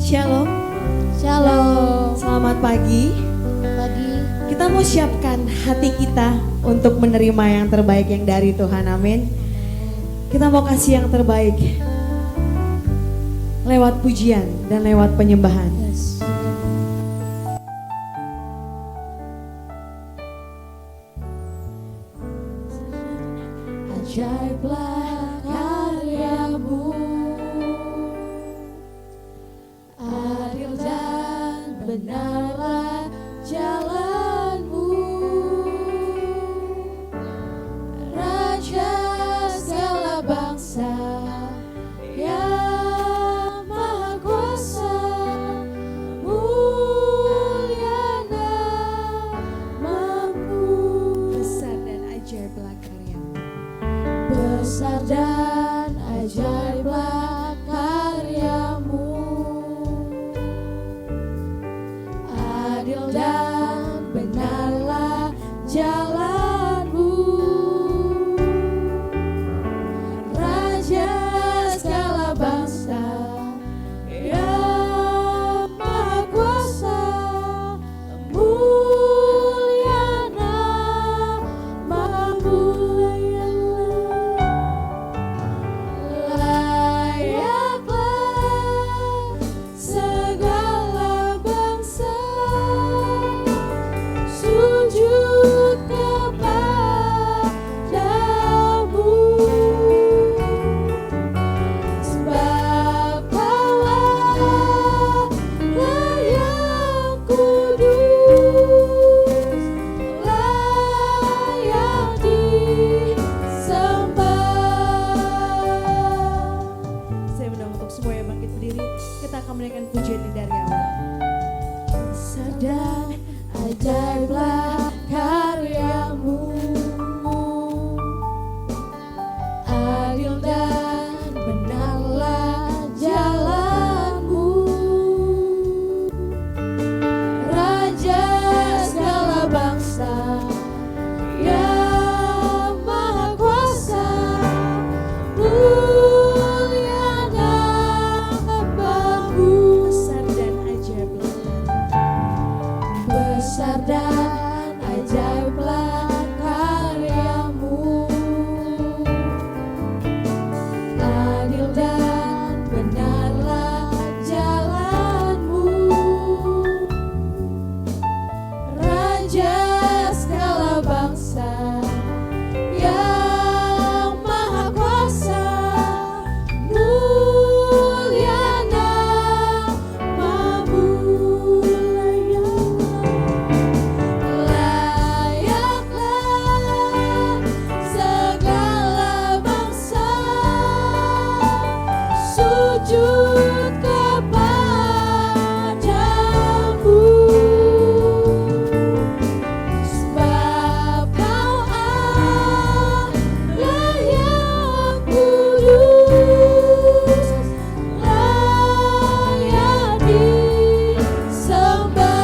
Shalom. Shalom. Selamat pagi. Pagi. Kita mau siapkan hati kita untuk menerima yang terbaik yang dari Tuhan. Amin. Kita mau kasih yang terbaik lewat pujian dan lewat penyembahan. Yes. Ajaiblah karyamu, adil dan benarlah jalanmu, Raja segala bangsa yang maha kuasa, mulia namamu. Besar dan ajaiblah karyamu. Besar dan ajaiblah karyamu, adil dan benarlah jalanmu, Raja segala bangsa yang maha kuasa, mulia namamu. Layaklah segala bangsa sujud kepadamu, sebab Kaulah yang kudus, layak disembah. Saya undang untuk semua yang bangkit berdiri. Kita akan menaikkan pujian ini dari awal. Besar dan ajaiblah karyamu, adil dan benarlah jalanmu, Raja segala bangsa yang maha kuasa, mulia namamu. Besar dan ajaiblah karyamu. Besar dan ajaiblah karyamu, adil dan benarlah jalanmu, Raja segala bangsa yang maha kuasa, mulia namamu. Layaklah segala bangsa sujud kepadamu, sebab Kau Allah yang kudus, layak disembah.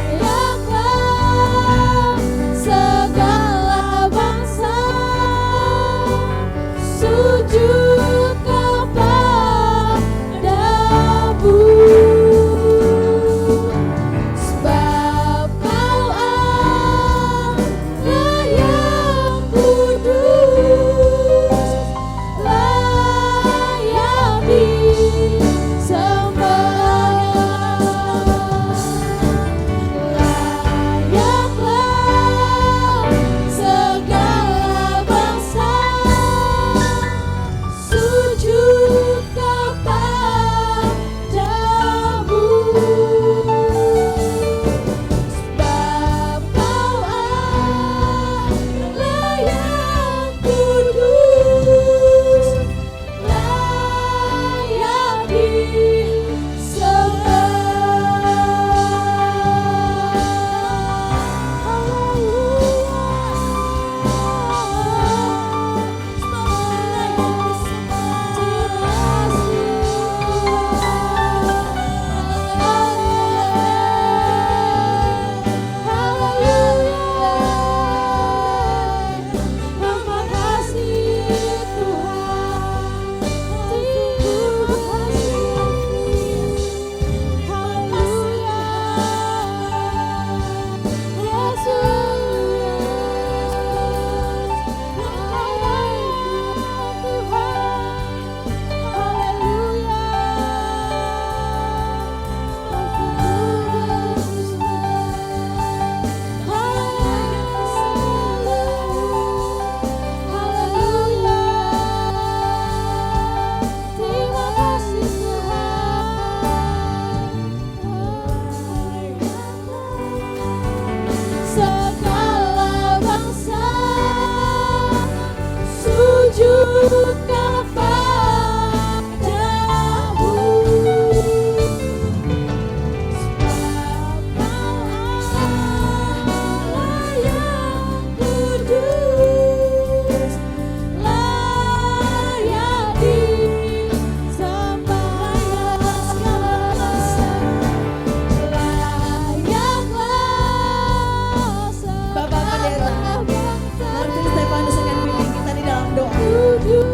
Layaklah segala bangsa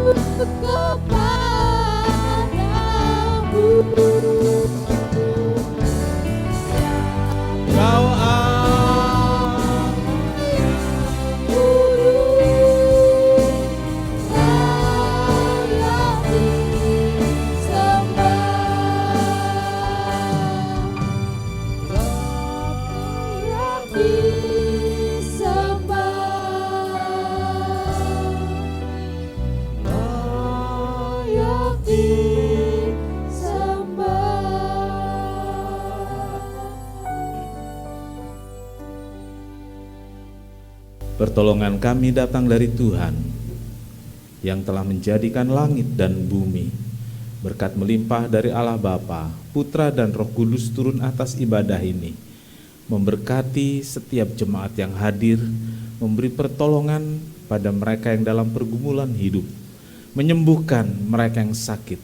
Kau Pertolongan kami datang dari Tuhan yang telah menjadikan langit dan bumi. Berkat melimpah dari Allah Bapa, Putra dan Roh Kudus turun atas ibadah ini, memberkati setiap jemaat yang hadir, memberi pertolongan pada mereka yang dalam pergumulan hidup, menyembuhkan mereka yang sakit.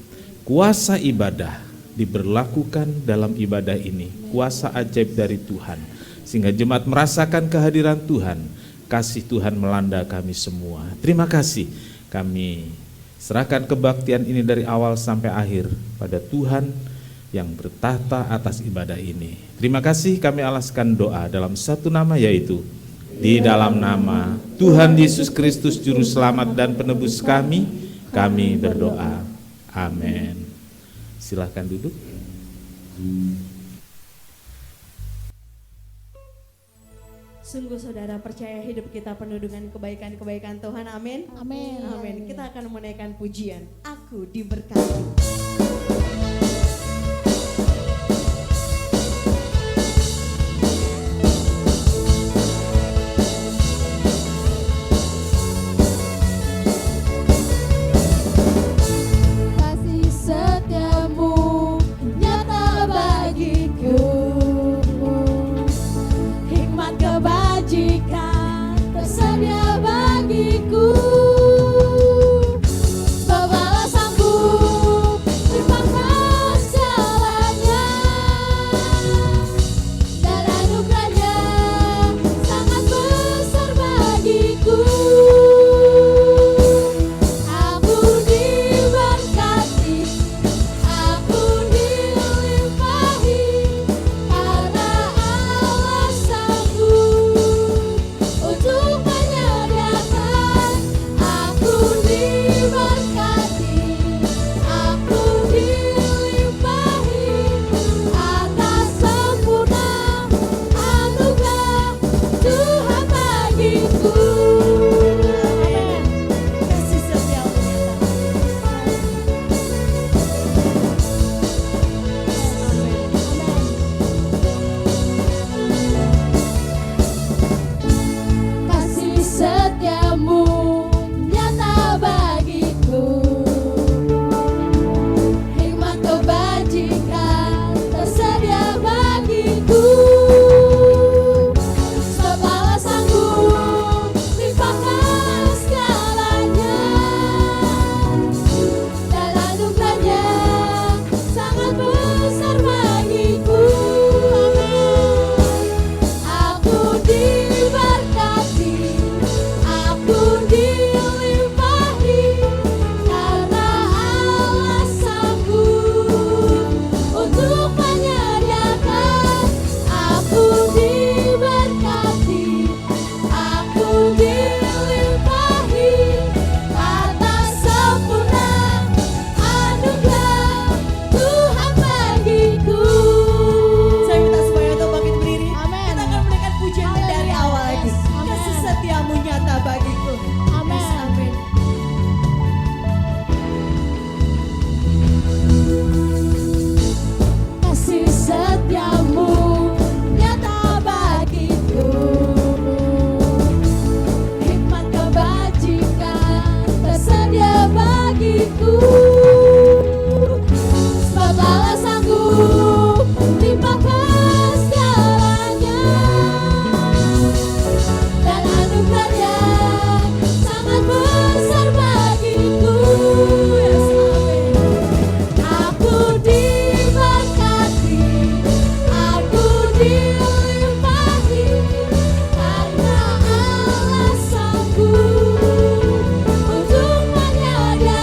Kuasa ibadah diberlakukan dalam ibadah ini, kuasa ajaib dari Tuhan, sehingga jemaat merasakan kehadiran Tuhan. Kasih Tuhan melanda kami semua. Terima kasih, kami serahkan kebaktian ini dari awal sampai akhir pada Tuhan yang bertahta atas ibadah ini. Terima kasih, kami alaskan doa dalam satu nama, yaitu di dalam nama Tuhan Yesus Kristus Juru Selamat dan Penebus kami berdoa. Amin. Silahkan duduk. Sungguh saudara percaya hidup kita penuh dengan kebaikan-kebaikan Tuhan. Amin. Amin. Amin. Kita akan menaikkan pujian. Aku diberkati. Kasih setiamu nyata bagiku, hikmat kebajikan tersedia bagiku. Balasanku limpahkan segalanya, dan anugerahnya sangat besar bagiku. Aku diberkati, aku dilimpahi, karena Allah sanggup untuk menyediakan. Aku diberkati, aku dilimpahi, atas sempurna anugerah Tuhan bagiku. Kasih setiamu nyata. Kasih setiamu nyata bagiku, hikmat kebajikan tersedia bagiku. Sebab Allah sanggup limpahkan segalanya, dan anugerahnya sangat besar bagiku. Aku diberkati, aku dilimpahi, karena Allah sanggup untuk menyediakan. Aku diberkati, aku dilimpahi, atas sempurna anugerah Tuhan bagiku. Saya minta supaya untuk bangkit berdiri. Amin. Kita akan menaikkan pujian dari awal lagi. Yes. Amin. Kasih setiamu nyata bagiku. Amin. Yes, amin. Kasih setiamu nyata bagiku, hikmat kebajikan tersedia bagiku. Sebab Allah sanggup limpahkan segalanya, dan anugerahnya sangat besar bagiku. Yes, amin. Aku diberkati, aku dilimpahi, karena Allah sanggup untuk menyediakan.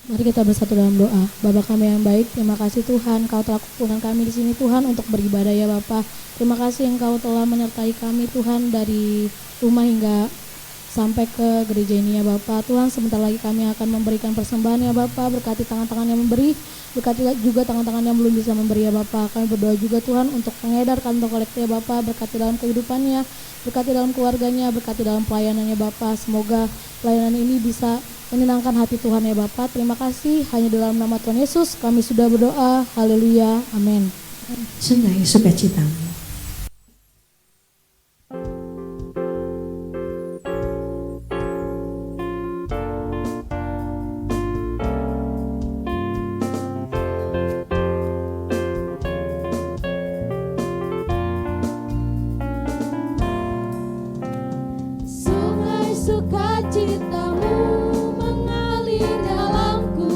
Mari kita bersatu dalam doa. Bapa kami yang baik, terima kasih Tuhan, Kau telah kumpulkan kami di sini Tuhan untuk beribadah ya Bapa. Terima kasih Engkau telah menyertai kami Tuhan dari rumah hingga sampai ke gereja ini ya Bapa. Tuhan, sebentar lagi kami akan memberikan persembahan ya Bapa. Berkati tangan-tangan yang memberi, berkati juga tangan-tangan yang belum bisa memberi ya Bapa. Kami berdoa juga Tuhan untuk pengedar kantong kolektif ya Bapa. Berkati dalam kehidupannya, berkati dalam keluarganya, berkati dalam pelayanannya Bapa. Semoga pelayanan ini bisa menyenangkan hati Tuhan ya Bapa. Terima kasih, hanya dalam nama Tuhan Yesus kami sudah berdoa. Haleluya, amin. Sungguh sukacitamu. Sungai sukacitamu mengalir dalamku.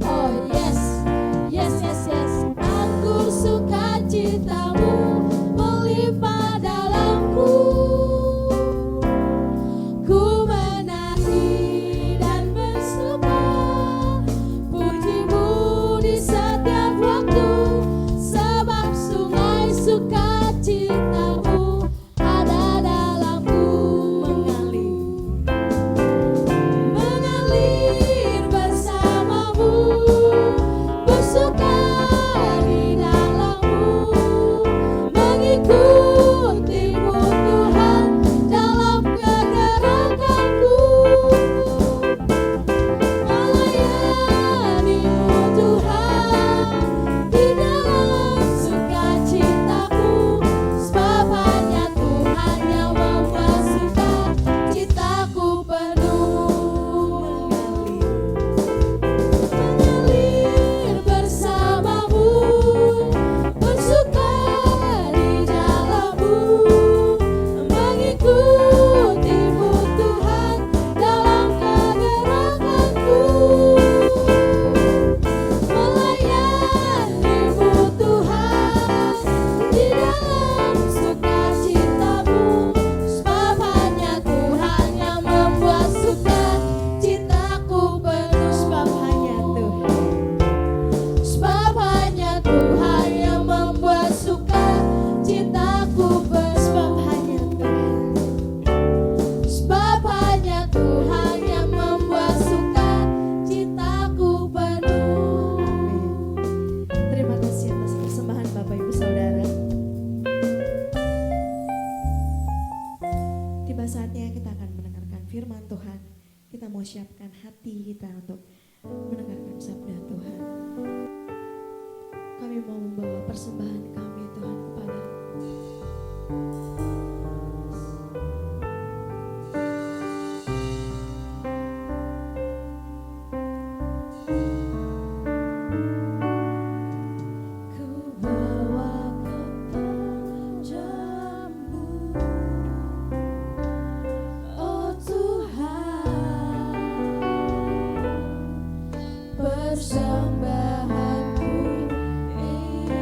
Oh yes, yes, yes, yes. Anggur sukacitamu melimpah dalamku. Ku menari dan bersuka, pujimu di setiap waktu, sebab sungai sukacitamu ada dalamku. Mengalir bersamamu, bersuka di dalammu, mengikutimu Tuhan dalam kegerakanku, melayanimu Tuhan di dalam sukacitaku, sebab hanya Tuhan yang membuat sukacitaku penuh. Mengalir bersamamu, bersuka di dalammu, mengikutimu Tuhan dalam kegerakanku, melayanimu Tuhan di dalam sukacitamu, sebab hanya Tuhan yang membuat sukacitaku penuh. Sebab hanya Tuhan yang membuat sukacitaku penuh. Sebab hanya Tuhan yang membuat sukacitaku penuh. Terima kasih atas persembahan Bapak Ibu Saudara. Tiba saatnya kita akan mendengarkan firman Tuhan. Kita mau siapkan hati kita untuk mendengarkan sabda Tuhan. Kami mau membawa persembahan kami Tuhan kepada Ku bawa kepada-Mu, oh Tuhan, persembahanku ini.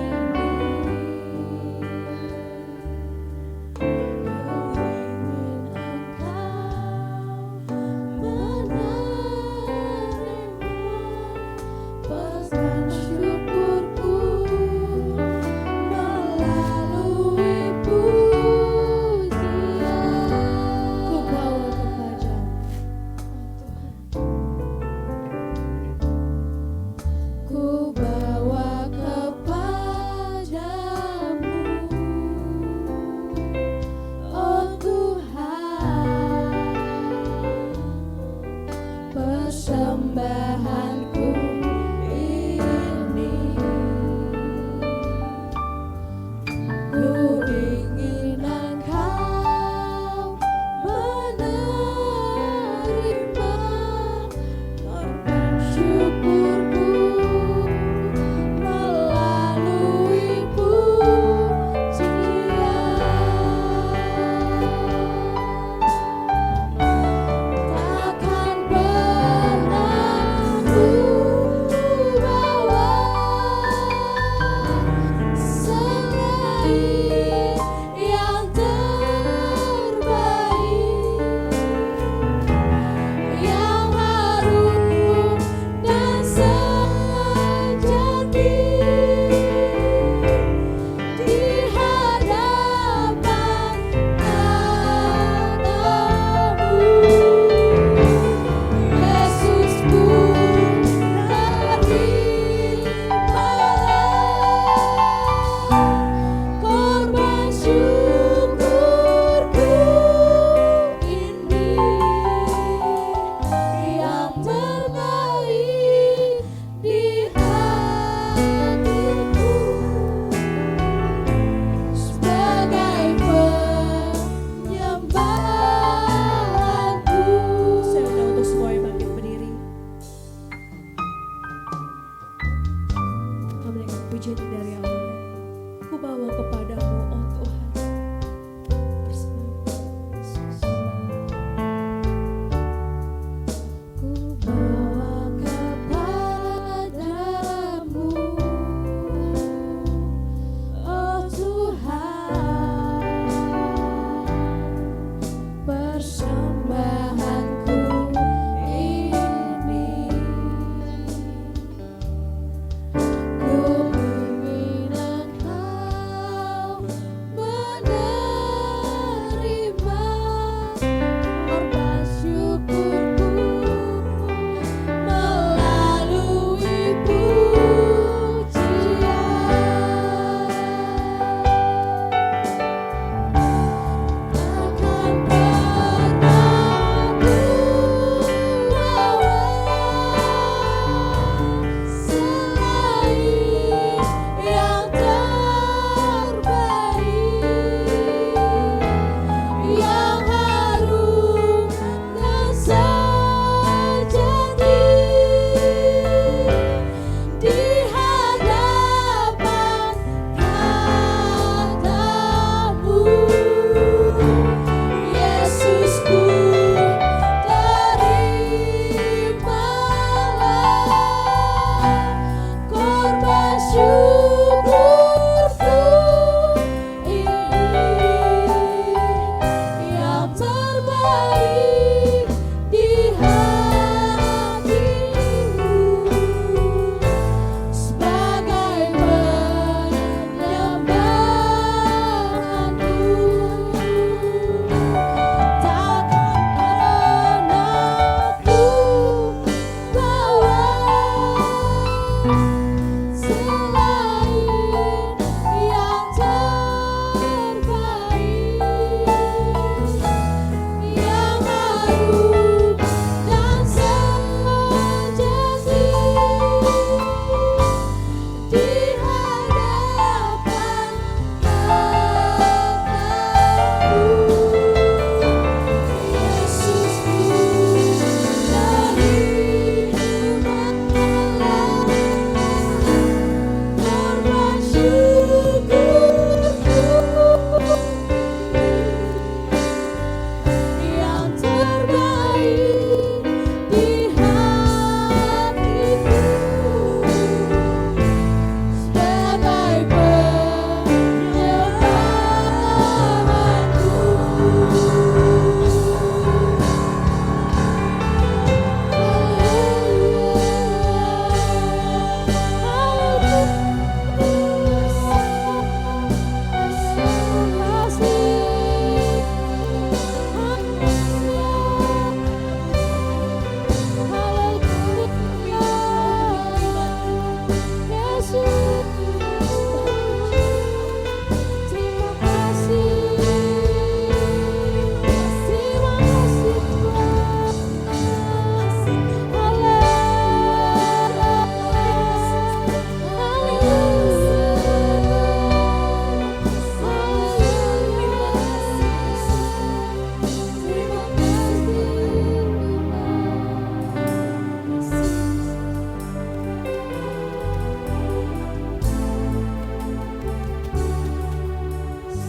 ya Allah. Ku bawa kepadamu, oh Tuhan. Bersemangat, Yesus. Ku bawa kepadamu, oh Tuhan, persembahanku ini. Ku ingin Engkau menerima korban syukurku melalui pujian. Takkan pernah ku bawa selain yang terbaik, yang harum dan sejati di hadapan katamu. Yesusku, terimalah korban syukurku ini, yang terbaik di hatimu, sebagai penyembahanku. Takkan pernah ku bawa selain yang terbaik, yang harum dan sejati di hadapan katamu. Yesusku, terimalah korban syukurku yang terbaik di hatiku, sebagai takkan pernah ku bawa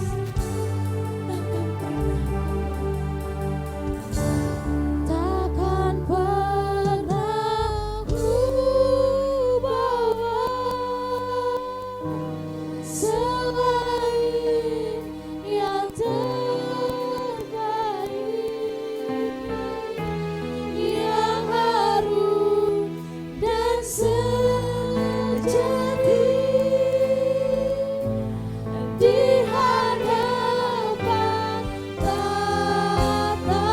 selain yang terbaik, yang harum dan sejati di hadapan katamu.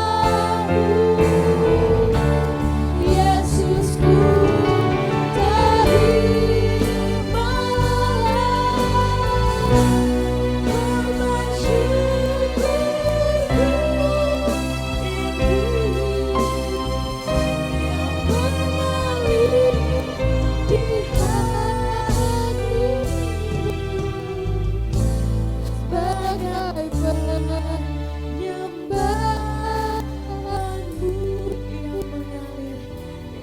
Yesusku,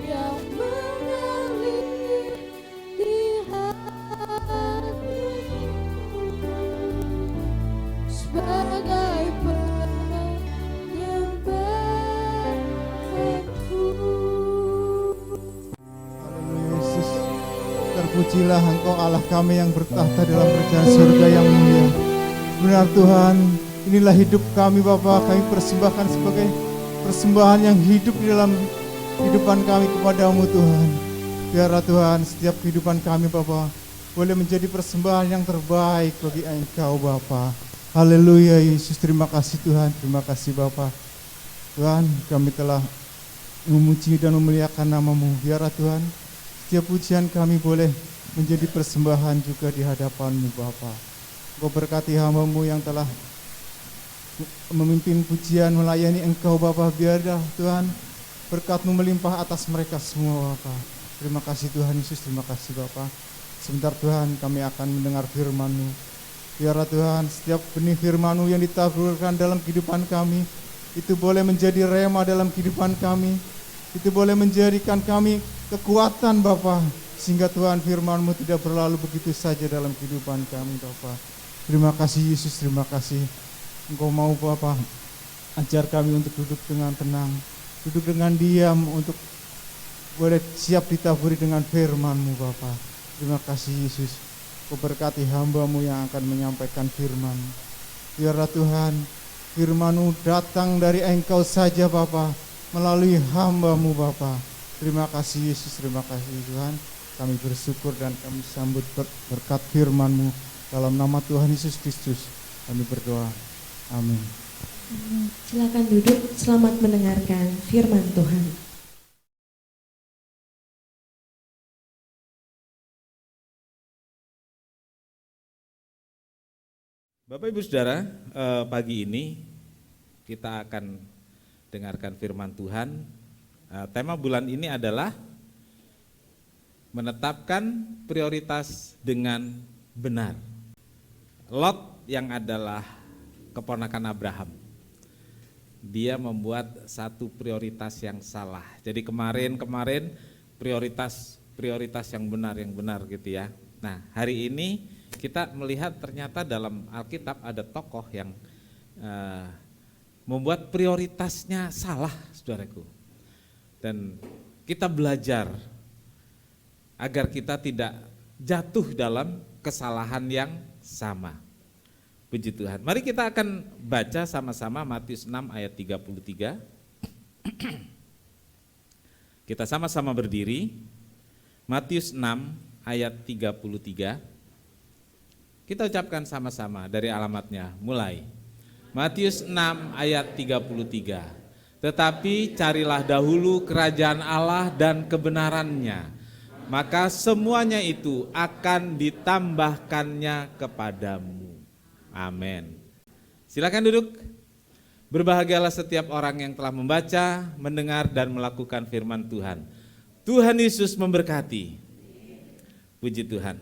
yang mengalir di hati. bagai penyembahanku. Haleluya Yesus, terpujilah Engkau Allah kami yang bertahta dalam kerajaan surga yang mulia. Benar Tuhan, inilah hidup kami Bapa, kami persembahkan sebagai persembahan yang hidup di dalam kehidupan kami kepadamu Tuhan. Biarlah Tuhan setiap kehidupan kami Bapa boleh menjadi persembahan yang terbaik bagi Engkau Bapa. Haleluya Yesus, terima kasih Tuhan, terima kasih Bapa. Tuhan, kami telah memuji dan memuliakan nama-Mu. Biarlah Tuhan setiap pujian kami boleh menjadi persembahan juga di hadapan-Mu Bapa. Engkau berkati hamba-Mu yang telah memimpin pujian melayani Engkau Bapa. Biarlah Tuhan berkat-Mu melimpah atas mereka semua Bapa. Terima kasih Tuhan Yesus, terima kasih Bapa. Sebentar Tuhan kami akan mendengar firman-Mu. Biarlah Tuhan setiap benih firman-Mu yang ditaburkan dalam kehidupan kami itu boleh menjadi rema dalam kehidupan kami. Itu boleh menjadikan kami kekuatan Bapa, sehingga Tuhan firman-Mu tidak berlalu begitu saja dalam kehidupan kami Bapa. Terima kasih Yesus, terima kasih. Engkau mau Bapa ajar kami untuk duduk dengan tenang, duduk dengan diam, untuk boleh siap ditaburi dengan firman-Mu Bapa. Terima kasih Yesus. Kau berkati hamba-Mu yang akan menyampaikan firman. Biarlah Tuhan firman-Mu datang dari Engkau saja Bapa, melalui hamba-Mu Bapa. Terima kasih Yesus, terima kasih Tuhan. Kami bersyukur dan kami sambut berkat firman-Mu. Dalam nama Tuhan Yesus Kristus kami berdoa. Amin. Silakan duduk, selamat mendengarkan firman Tuhan. Bapak Ibu Saudara, pagi ini kita akan dengarkan firman Tuhan. Tema bulan ini adalah menetapkan prioritas dengan benar. Lot yang adalah keponakan Abraham, dia membuat satu prioritas yang salah. Jadi kemarin prioritas yang benar gitu ya. Nah hari ini kita melihat ternyata dalam Alkitab ada tokoh yang membuat prioritasnya salah, saudaraku. Dan kita belajar agar kita tidak jatuh dalam kesalahan yang sama. Puji Tuhan. Mari kita akan baca sama-sama Matius 6 ayat 33. Kita sama-sama berdiri. Matius 6 ayat 33. Kita ucapkan sama-sama dari alamatnya, mulai. Matius 6 ayat 33. Tetapi carilah dahulu kerajaan Allah dan kebenarannya, maka semuanya itu akan ditambahkannya kepadamu. Amin. Silakan duduk. Berbahagialah setiap orang yang telah membaca, mendengar dan melakukan firman Tuhan. Tuhan Yesus memberkati. Puji Tuhan.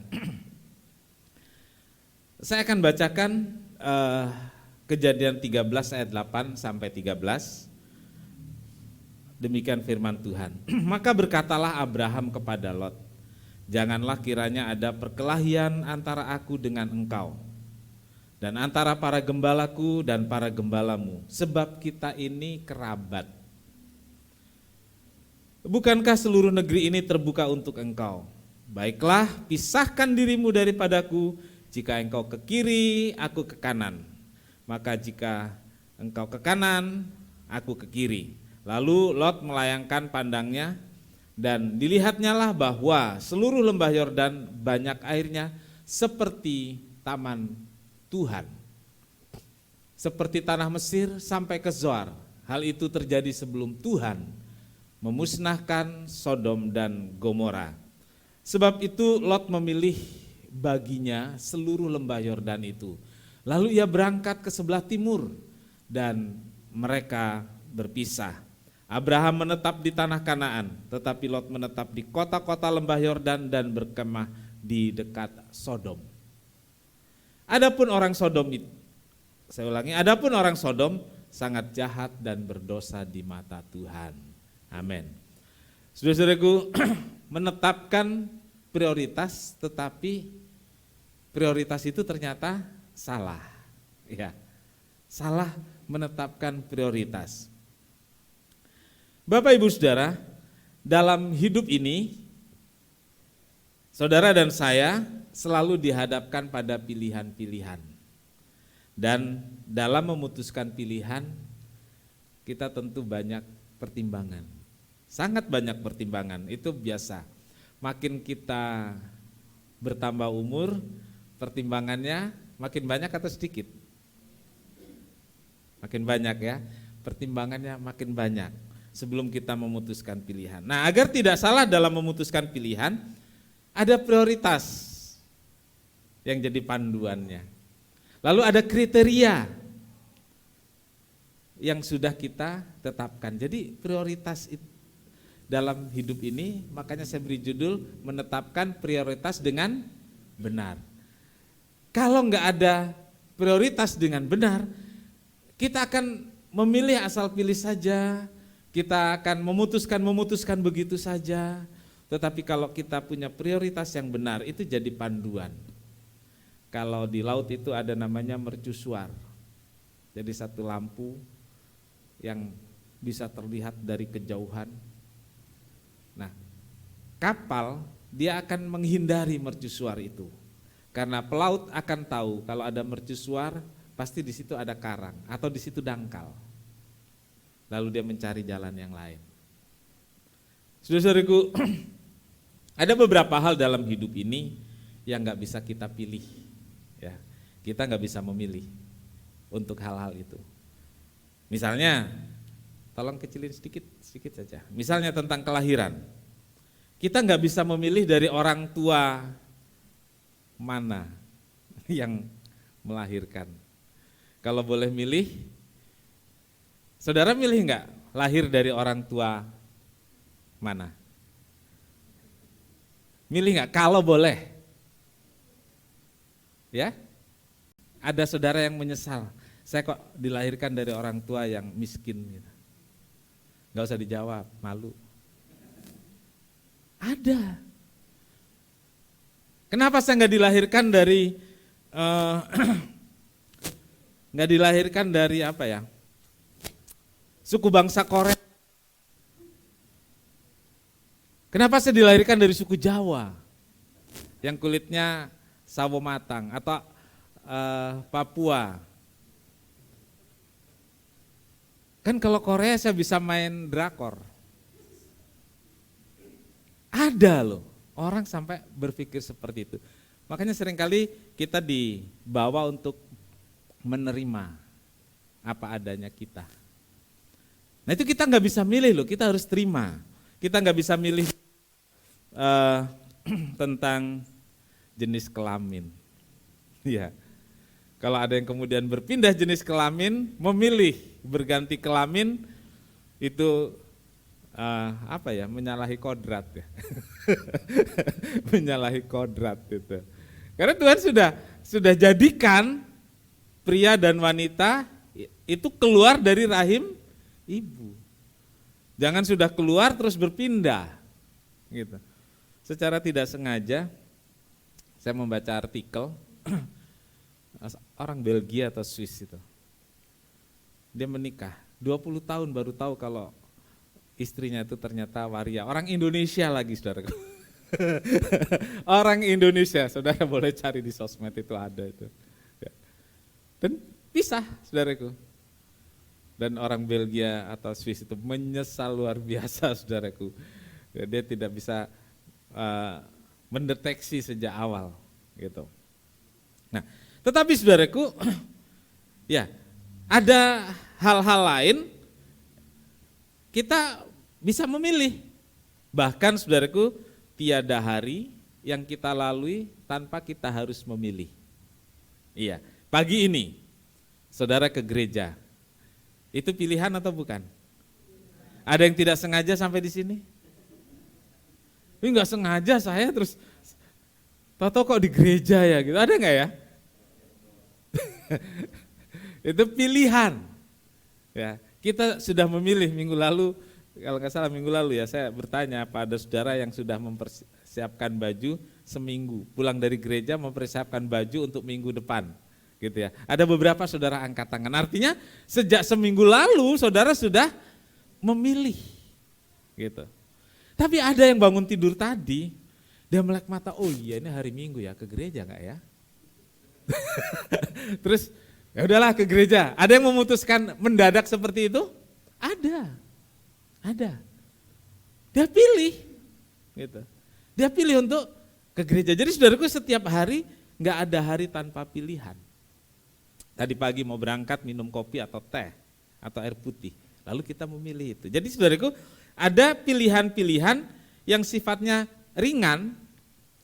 Saya akan bacakan Kejadian 13 ayat 8 sampai 13. Demikian firman Tuhan. Maka berkatalah Abraham kepada Lot, janganlah kiranya ada perkelahian antara aku dengan engkau, dan antara para gembalaku dan para gembalamu, sebab kita ini kerabat. Bukankah seluruh negeri ini terbuka untuk engkau? Baiklah, pisahkan dirimu daripadaku. Jika engkau ke kiri, aku ke kanan. Maka jika engkau ke kanan, aku ke kiri. Lalu Lot melayangkan pandangnya, dan dilihatnya lah bahwa seluruh lembah Yordan banyak airnya seperti taman Tuhan, seperti tanah Mesir sampai ke Zoar. Hal itu terjadi sebelum Tuhan memusnahkan Sodom dan Gomora. Sebab itu Lot memilih baginya seluruh lembah Yordan itu. Lalu ia berangkat ke sebelah timur dan mereka berpisah. Abraham menetap di tanah Kanaan, tetapi Lot menetap di kota-kota lembah Yordan dan berkemah di dekat Sodom. Adapun orang Sodom itu, saya ulangi, adapun orang Sodom sangat jahat dan berdosa di mata Tuhan. Amin. Saudara-saudaraku, menetapkan prioritas, tetapi prioritas itu ternyata salah. Ya, salah menetapkan prioritas. Bapak Ibu Saudara, dalam hidup ini saudara dan saya selalu dihadapkan pada pilihan-pilihan. Dan dalam memutuskan pilihan, kita tentu banyak pertimbangan. Sangat banyak pertimbangan, itu biasa. Makin kita bertambah umur, pertimbangannya makin banyak atau sedikit? Makin banyak ya, pertimbangannya makin banyak sebelum kita memutuskan pilihan. Nah, agar tidak salah dalam memutuskan pilihan, ada prioritas yang jadi panduannya. Lalu ada kriteria yang sudah kita tetapkan. Jadi prioritas dalam hidup ini, makanya saya beri judul menetapkan prioritas dengan benar. Kalau enggak ada prioritas dengan benar, kita akan memilih asal pilih saja, kita akan memutuskan begitu saja. Tetapi kalau kita punya prioritas yang benar, itu jadi panduan. Kalau di laut itu ada namanya mercusuar. Jadi satu lampu yang bisa terlihat dari kejauhan. Nah, kapal dia akan menghindari mercusuar itu. Karena pelaut akan tahu kalau ada mercusuar, pasti di situ ada karang atau di situ dangkal. Lalu dia mencari jalan yang lain. Saudara-saudariku, ada beberapa hal dalam hidup ini yang nggak bisa kita pilih. Ya, kita nggak bisa memilih untuk hal-hal itu. Misalnya, tolong kecilin sedikit saja. Misalnya tentang kelahiran, kita nggak bisa memilih dari orang tua mana yang melahirkan. Kalau boleh milih, saudara milih nggak lahir dari orang tua mana? Milih nggak? Kalau boleh. Ya, ada saudara yang menyesal, saya kok dilahirkan dari orang tua yang miskin gitu. Nggak usah dijawab, malu. Ada. Kenapa saya nggak dilahirkan dari nggak dilahirkan dari apa ya? Suku bangsa Korea. Kenapa saya dilahirkan dari suku Jawa yang kulitnya sawo matang atau Papua? Kan kalau Korea saya bisa main drakor. Ada loh orang sampai berpikir seperti itu. Makanya seringkali kita dibawa untuk menerima apa adanya kita. Nah itu kita nggak bisa milih loh, kita harus terima. Kita nggak bisa milih tentang jenis kelamin. Ya. Kalau ada yang kemudian berpindah jenis kelamin, memilih berganti kelamin, itu menyalahi kodrat ya. Menyalahi kodrat itu. Karena Tuhan sudah jadikan pria dan wanita itu keluar dari rahim ibu. Jangan sudah keluar terus berpindah. Gitu. Secara tidak sengaja saya membaca artikel orang Belgia atau Swiss itu. Dia menikah, 20 tahun baru tahu kalau istrinya itu ternyata waria. Orang Indonesia lagi, saudara. Orang Indonesia, saudara boleh cari di sosmed itu ada itu. Dan pisah, saudaraku. Dan orang Belgia atau Swiss itu menyesal luar biasa, saudaraku. Dia tidak bisa mendeteksi sejak awal, gitu. Nah, tetapi saudaraku, ya ada hal-hal lain kita bisa memilih. Bahkan saudaraku, tiada hari yang kita lalui tanpa kita harus memilih. Iya, pagi ini saudara ke gereja, itu pilihan atau bukan? Ada yang tidak sengaja sampai di sini? Ini enggak sengaja saya terus tahu kok di gereja ya gitu. Ada enggak ya? Itu pilihan. Ya, kita sudah memilih minggu lalu, kalau nggak salah minggu lalu ya, saya bertanya pada saudara yang sudah mempersiapkan baju seminggu, pulang dari gereja mempersiapkan baju untuk minggu depan. Gitu ya. Ada beberapa saudara angkat tangan. Artinya sejak seminggu lalu saudara sudah memilih. Gitu. Tapi ada yang bangun tidur tadi, dia melek mata, oh iya ini hari Minggu ya, ke gereja enggak ya? Terus ya udahlah ke gereja. Ada yang memutuskan mendadak seperti itu? Ada. Dia pilih, gitu. Dia pilih untuk ke gereja. Jadi saudaraku setiap hari nggak ada hari tanpa pilihan. Tadi pagi mau berangkat minum kopi atau teh atau air putih, lalu kita memilih itu. Jadi saudaraku ada pilihan-pilihan yang sifatnya ringan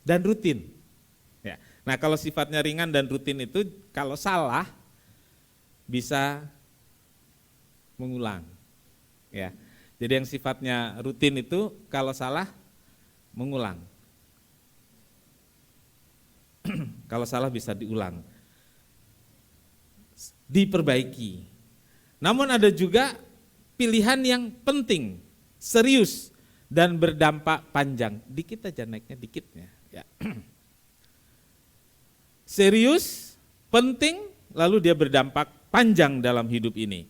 dan rutin. Ya. Nah kalau sifatnya ringan dan rutin itu kalau salah bisa mengulang. Ya. Jadi yang sifatnya rutin itu kalau salah mengulang. Kalau salah bisa diulang, diperbaiki. Namun ada juga pilihan yang penting, serius dan berdampak panjang. Dikit aja naiknya dikitnya. Ya. Serius, penting, lalu dia berdampak panjang dalam hidup ini.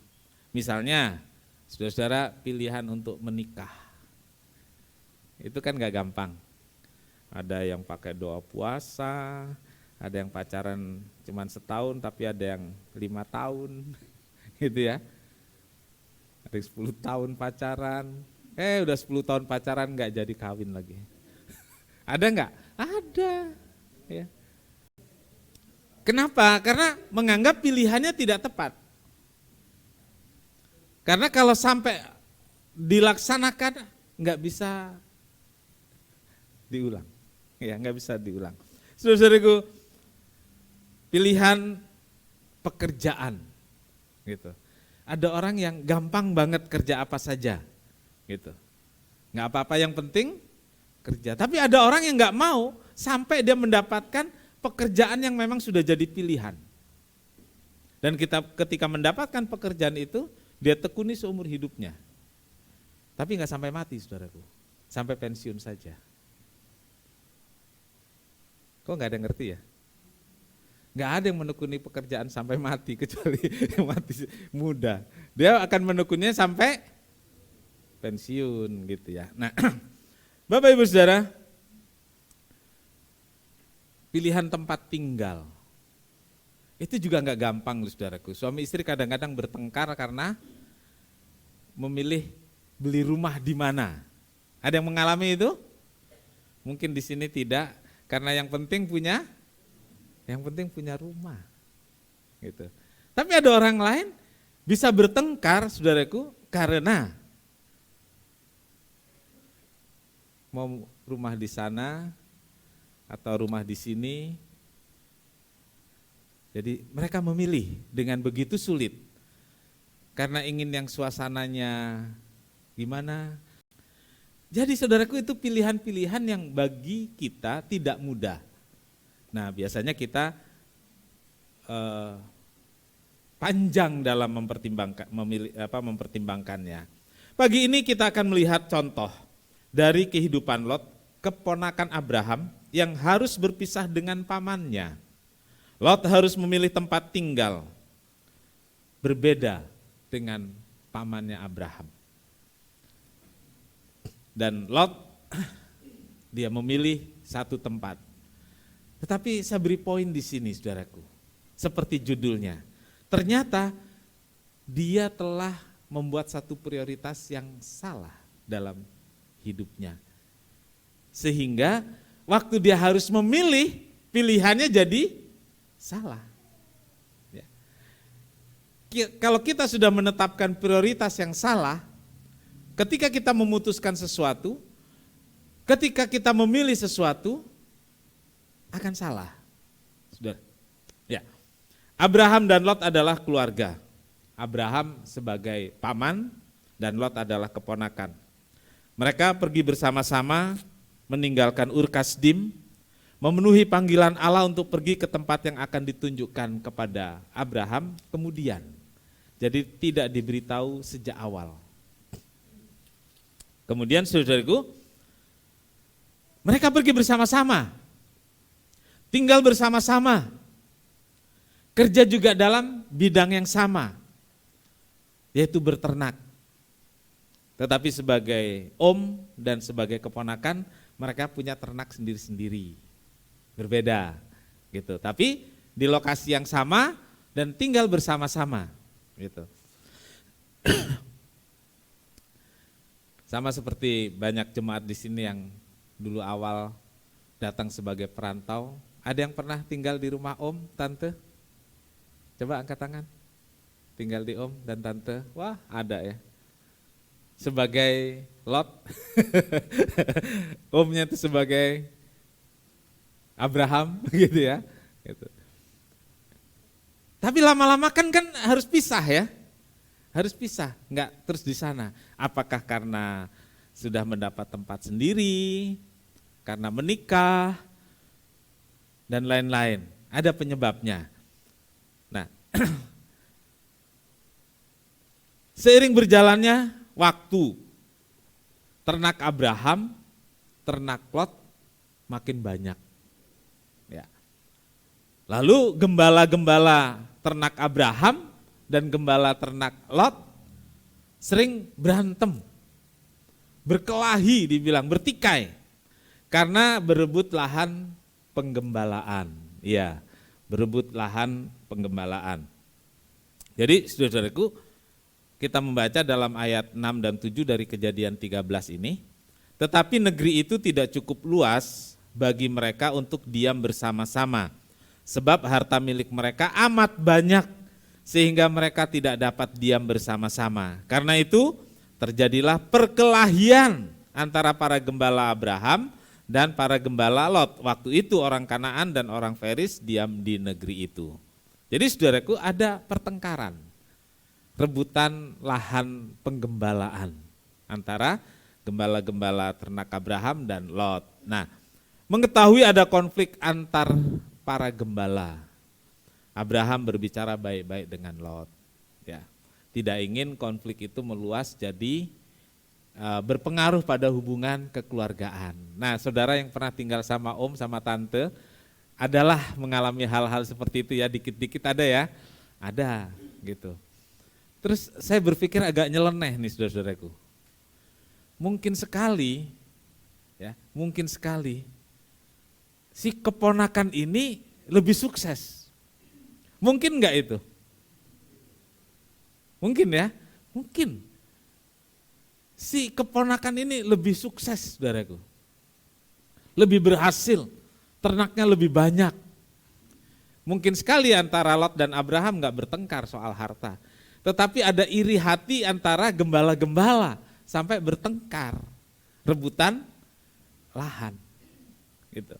Misalnya, saudara-saudara pilihan untuk menikah. Itu kan gak gampang. Ada yang pakai doa puasa, ada yang pacaran cuma setahun tapi ada yang 5 tahun gitu ya. Ada yang 10 tahun pacaran, udah 10 tahun pacaran gak jadi kawin lagi. Ada gak? Ada. Ya. Kenapa? Karena menganggap pilihannya tidak tepat. Karena kalau sampai dilaksanakan gak bisa diulang. Ya, nggak bisa diulang. Saudara-saudaraku, pilihan pekerjaan, gitu. Ada orang yang gampang banget kerja apa saja, gitu. Nggak apa-apa yang penting kerja. Tapi ada orang yang nggak mau sampai dia mendapatkan pekerjaan yang memang sudah jadi pilihan. Dan ketika mendapatkan pekerjaan itu, dia tekuni seumur hidupnya. Tapi nggak sampai mati, saudaraku, sampai pensiun saja. Kok nggak ada yang ngerti ya? Nggak ada yang menekuni pekerjaan sampai mati kecuali mati muda. Dia akan menekuninya sampai pensiun gitu ya. Nah, Bapak Ibu Saudara, pilihan tempat tinggal itu juga nggak gampang loh saudaraku. Suami istri kadang-kadang bertengkar karena memilih beli rumah di mana. Ada yang mengalami itu? Mungkin di sini tidak. Karena yang penting punya rumah, gitu. Tapi ada orang lain bisa bertengkar, saudaraku, karena mau rumah di sana atau rumah di sini. Jadi mereka memilih dengan begitu sulit, karena ingin yang suasananya gimana. Jadi saudaraku itu pilihan-pilihan yang bagi kita tidak mudah. Nah biasanya kita panjang dalam mempertimbangkannya. Pagi ini kita akan melihat contoh dari kehidupan Lot, keponakan Abraham yang harus berpisah dengan pamannya. Lot harus memilih tempat tinggal berbeda dengan pamannya Abraham. Dan Lot, dia memilih satu tempat. Tetapi saya beri poin di sini saudaraku, seperti judulnya. Ternyata dia telah membuat satu prioritas yang salah dalam hidupnya. Sehingga waktu dia harus memilih, pilihannya jadi salah. Ya. Kalau kita sudah menetapkan prioritas yang salah, ketika kita memutuskan sesuatu, ketika kita memilih sesuatu, akan salah. Saudara. Ya. Abraham dan Lot adalah keluarga. Abraham sebagai paman dan Lot adalah keponakan. Mereka pergi bersama-sama meninggalkan Ur Kasdim, memenuhi panggilan Allah untuk pergi ke tempat yang akan ditunjukkan kepada Abraham kemudian. Jadi tidak diberitahu sejak awal. Kemudian saudaraku, mereka pergi bersama-sama, tinggal bersama-sama. kerja juga dalam bidang yang sama, yaitu berternak. Tetapi sebagai om dan sebagai keponakan, mereka punya ternak sendiri-sendiri, berbeda gitu. Tapi di lokasi yang sama dan tinggal bersama-sama gitu. Sama seperti banyak jemaat di sini yang dulu awal datang sebagai perantau. Ada yang pernah tinggal di rumah om, tante? Coba angkat tangan. Tinggal di om dan tante. Wah, ada ya. Sebagai Lot. Omnya itu sebagai Abraham gitu ya. Gitu. Tapi lama-lama kan harus pisah ya. Harus pisah, enggak terus di sana. Apakah karena sudah mendapat tempat sendiri, karena menikah, dan lain-lain. Ada penyebabnya. Nah, seiring berjalannya waktu, ternak Abraham, ternak Lot makin banyak. Ya. Lalu gembala-gembala ternak Abraham dan gembala ternak Lot sering berantem, berkelahi dibilang, bertikai, karena berebut lahan penggembalaan. Ya, berebut lahan penggembalaan. Jadi saudara-saudaraku, kita membaca dalam ayat 6 dan 7 dari Kejadian 13 ini, tetapi negeri itu tidak cukup luas bagi mereka untuk diam bersama-sama, sebab harta milik mereka amat banyak, sehingga mereka tidak dapat diam bersama-sama. Karena itu terjadilah perkelahian antara para gembala Abraham dan para gembala Lot. Waktu itu orang Kanaan dan orang Feris diam di negeri itu. Jadi saudaraku, ada pertengkaran, rebutan lahan penggembalaan antara gembala-gembala ternak Abraham dan Lot. Nah, mengetahui ada konflik antar para gembala, Abraham berbicara baik-baik dengan Lot. Ya, tidak ingin konflik itu meluas jadi berpengaruh pada hubungan kekeluargaan. Nah, saudara yang pernah tinggal sama om, sama tante, adalah mengalami hal-hal seperti itu ya, dikit-dikit ada ya, ada gitu. Terus saya berpikir agak nyeleneh nih saudara-saudaraku. Mungkin sekali si keponakan ini lebih sukses. Mungkin enggak itu? Mungkin ya, mungkin. Si keponakan ini lebih sukses, saudaraku. Lebih berhasil, ternaknya lebih banyak. Mungkin sekali antara Lot dan Abraham enggak bertengkar soal harta. Tetapi ada iri hati antara gembala-gembala sampai bertengkar, rebutan lahan. Gitu.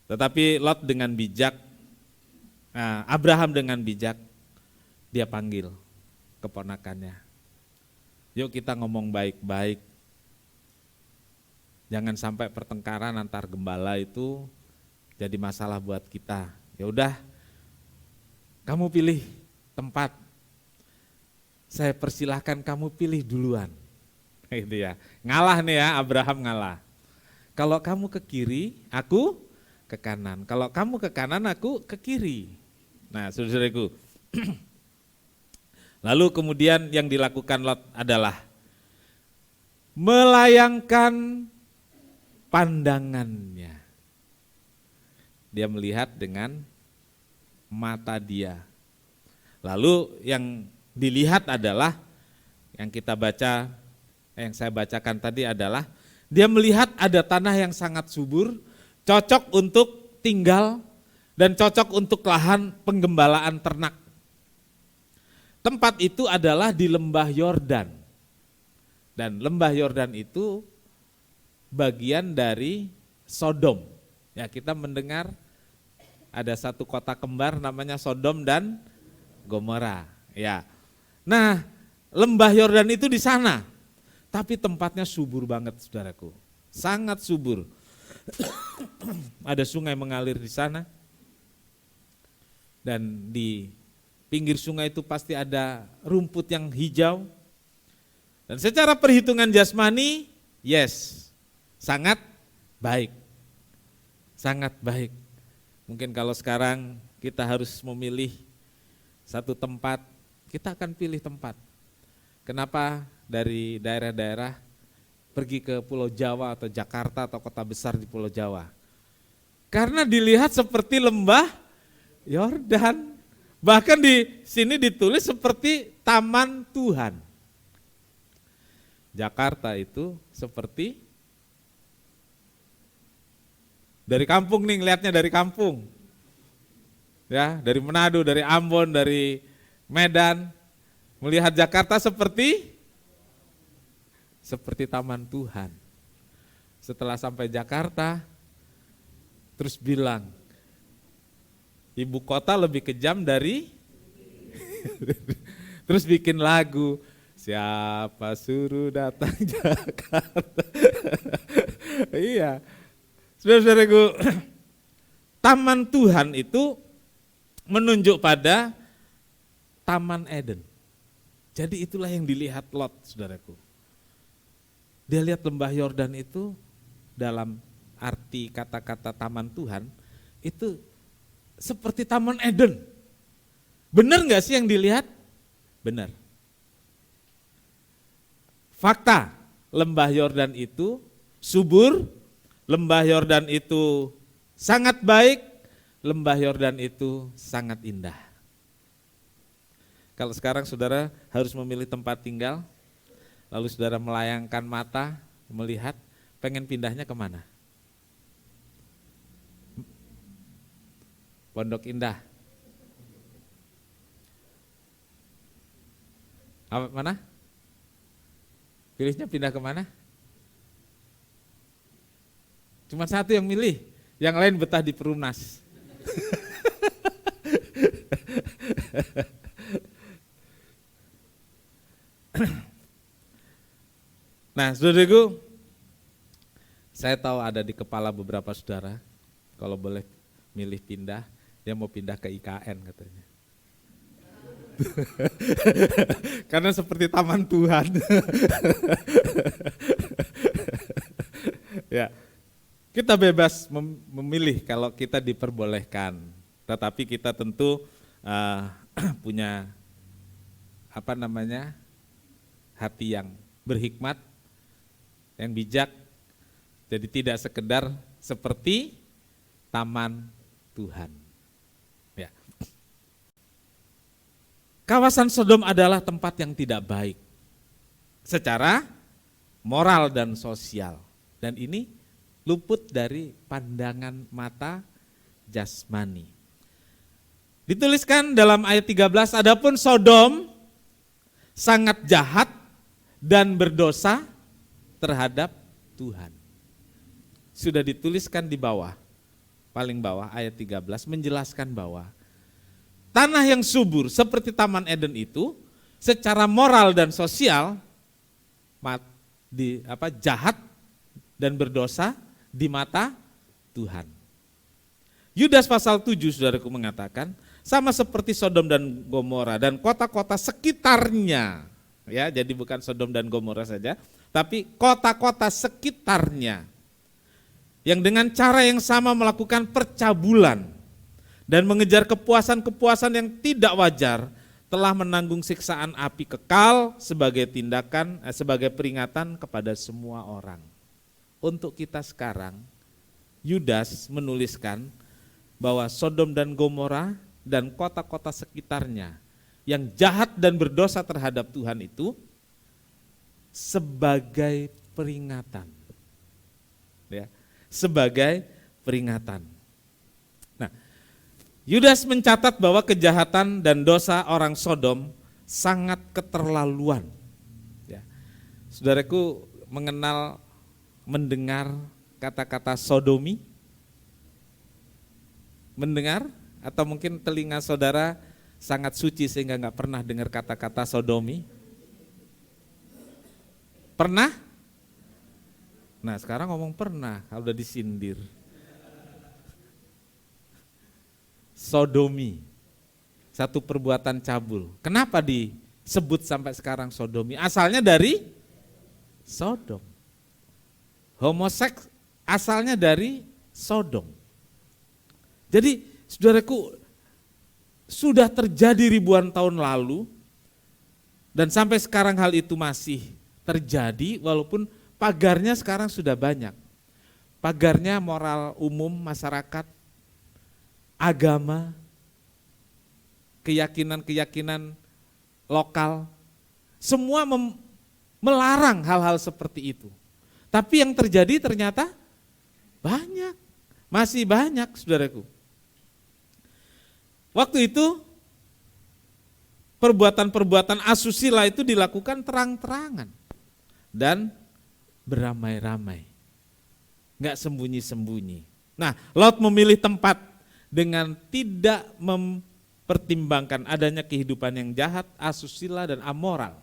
Tetapi Lot dengan bijak, Abraham dengan bijak, dia panggil keponakannya. Yuk kita ngomong baik-baik. Jangan sampai pertengkaran antar gembala itu jadi masalah buat kita. Ya udah, kamu pilih tempat. Saya persilahkan kamu pilih duluan. Gitu ya. Ngalah nih ya, Abraham ngalah. Kalau kamu ke kiri, aku ke kanan. Kalau kamu ke kanan, aku ke kiri. Nah, saudara-saudaraku, lalu kemudian yang dilakukan Lot adalah melayangkan pandangannya. Dia melihat dengan mata dia. Lalu yang dilihat adalah, yang kita baca, yang saya bacakan tadi adalah, dia melihat ada tanah yang sangat subur, cocok untuk tinggal, dan cocok untuk lahan penggembalaan ternak. Tempat itu adalah di lembah Yordan. Dan lembah Yordan itu bagian dari Sodom. Ya, kita mendengar ada satu kota kembar namanya Sodom dan Gomora. Ya. Nah, lembah Yordan itu di sana. Tapi tempatnya subur banget, saudaraku. Sangat subur. Ada sungai mengalir di sana. Dan di pinggir sungai itu pasti ada rumput yang hijau. Dan secara perhitungan jasmani, yes, sangat baik. Sangat baik. Mungkin kalau sekarang kita harus memilih satu tempat, kita akan pilih tempat. Kenapa dari daerah-daerah pergi ke Pulau Jawa atau Jakarta atau kota besar di Pulau Jawa? Karena dilihat seperti lembah Yordan. Bahkan di sini ditulis seperti taman Tuhan. Jakarta itu seperti dari kampung nih, ngelihatnya dari kampung. Ya, dari Manado, dari Ambon, dari Medan, melihat Jakarta seperti taman Tuhan. Setelah sampai Jakarta, terus bilang, ibu kota lebih kejam dari, terus bikin lagu, siapa suruh datang Jakarta. Iya, saudara-saudaraku, taman Tuhan itu menunjuk pada Taman Eden. Jadi itulah yang dilihat Lot, saudaraku. Dia lihat lembah Yordan itu dalam arti kata-kata taman Tuhan, itu seperti Taman Eden. Benar gak sih yang dilihat? Benar. Fakta, lembah Yordan itu subur, lembah Yordan itu sangat baik, lembah Yordan itu sangat indah. Kalau sekarang saudara harus memilih tempat tinggal, lalu saudara melayangkan mata, melihat, pengen pindahnya kemana? Pondok Indah. Apa, mana? Pilihnya pindah kemana? Cuma satu yang milih, yang lain betah di Perumnas. Nah, saudaraku, saya tahu ada di kepala beberapa saudara, kalau boleh milih pindah, dia mau pindah ke IKN katanya. Karena seperti taman Tuhan. Ya, kita bebas memilih kalau kita diperbolehkan, tetapi kita tentu punya hati yang berhikmat, yang bijak, jadi tidak sekedar seperti taman Tuhan. Ya. Kawasan Sodom adalah tempat yang tidak baik secara moral dan sosial, dan ini luput dari pandangan mata jasmani. Dituliskan dalam ayat 13, adapun Sodom sangat jahat dan berdosa terhadap Tuhan. Sudah dituliskan di bawah, paling bawah ayat 13 menjelaskan bahwa tanah yang subur seperti Taman Eden itu secara moral dan sosial jahat dan berdosa di mata Tuhan. Yudas pasal 7 saudaraku mengatakan sama seperti Sodom dan Gomora dan kota-kota sekitarnya. Ya, jadi bukan Sodom dan Gomora saja, tapi kota-kota sekitarnya yang dengan cara yang sama melakukan percabulan dan mengejar kepuasan-kepuasan yang tidak wajar, telah menanggung siksaan api kekal sebagai sebagai peringatan kepada semua orang. Untuk kita sekarang, Yudas menuliskan bahwa Sodom dan Gomora dan kota-kota sekitarnya yang jahat dan berdosa terhadap Tuhan itu sebagai peringatan. Ya, sebagai peringatan. Nah, Yudas mencatat bahwa kejahatan dan dosa orang Sodom sangat keterlaluan. Ya. Saudaraku mendengar kata-kata sodomi? Mendengar? Atau mungkin telinga saudara sangat suci sehingga nggak pernah dengar kata-kata sodomi? Pernah? Nah, sekarang ngomong pernah, kalau udah disindir. Sodomi, satu perbuatan cabul. Kenapa disebut sampai sekarang sodomi? Asalnya dari Sodom. Homoseks asalnya dari Sodom. Jadi saudaraku, sudah terjadi ribuan tahun lalu dan sampai sekarang hal itu masih terjadi walaupun pagarnya sekarang sudah banyak. Pagarnya moral umum masyarakat, agama, keyakinan-keyakinan lokal, semua melarang hal-hal seperti itu. Tapi yang terjadi ternyata banyak, masih banyak saudaraku. Waktu itu perbuatan-perbuatan asusila itu dilakukan terang-terangan dan beramai-ramai, nggak sembunyi-sembunyi. Nah, Lot memilih tempat dengan tidak mempertimbangkan adanya kehidupan yang jahat, asusila dan amoral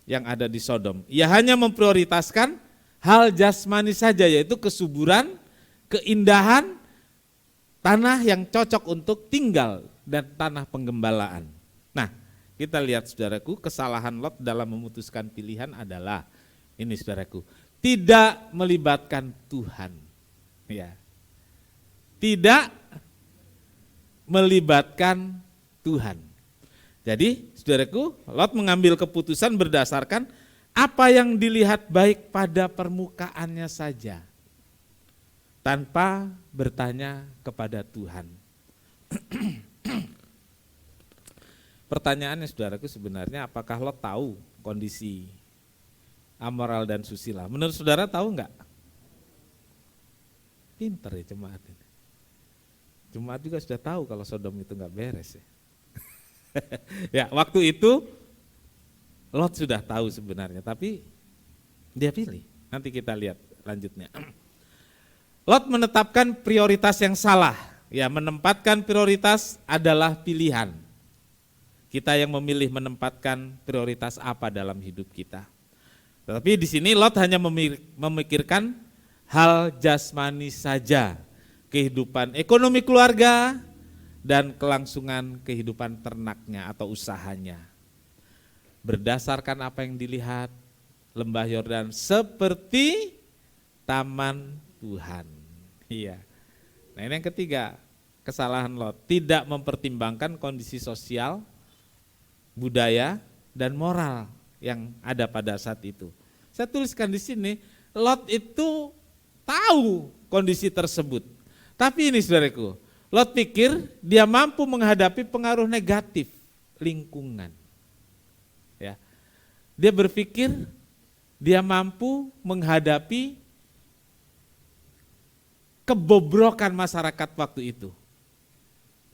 yang ada di Sodom. Ia hanya memprioritaskan hal jasmani saja, yaitu kesuburan, keindahan, tanah yang cocok untuk tinggal dan tanah penggembalaan. Nah, kita lihat saudaraku, kesalahan Lot dalam memutuskan pilihan adalah ini saudaraku, tidak melibatkan Tuhan. Ya. Tidak melibatkan Tuhan. Jadi, saudaraku, Lot mengambil keputusan berdasarkan apa yang dilihat baik pada permukaannya saja, tanpa bertanya kepada Tuhan. Pertanyaannya saudaraku sebenarnya apakah Lot tahu kondisi amoral dan susila? Menurut saudara tahu enggak? Pinter ya jemaat ini. Jemaat juga sudah tahu kalau Sodom itu enggak beres ya. Ya waktu itu Lot sudah tahu sebenarnya, tapi dia pilih. Nanti kita lihat lanjutnya. Lot menetapkan prioritas yang salah. Ya, menempatkan prioritas adalah pilihan. Kita yang memilih menempatkan prioritas apa dalam hidup kita. Tetapi di sini Lot hanya memikirkan hal jasmani saja, kehidupan ekonomi keluarga dan kelangsungan kehidupan ternaknya atau usahanya. Berdasarkan apa yang dilihat, lembah Yordan seperti taman Tuhan. Iya. Nah ini yang ketiga, kesalahan Lot, tidak mempertimbangkan kondisi sosial, budaya, dan moral yang ada pada saat itu. Saya tuliskan di sini, Lot itu tahu kondisi tersebut. Tapi ini saudaraku, Lot pikir dia mampu menghadapi pengaruh negatif lingkungan. Ya. Dia berpikir dia mampu menghadapi kebobrokan masyarakat waktu itu.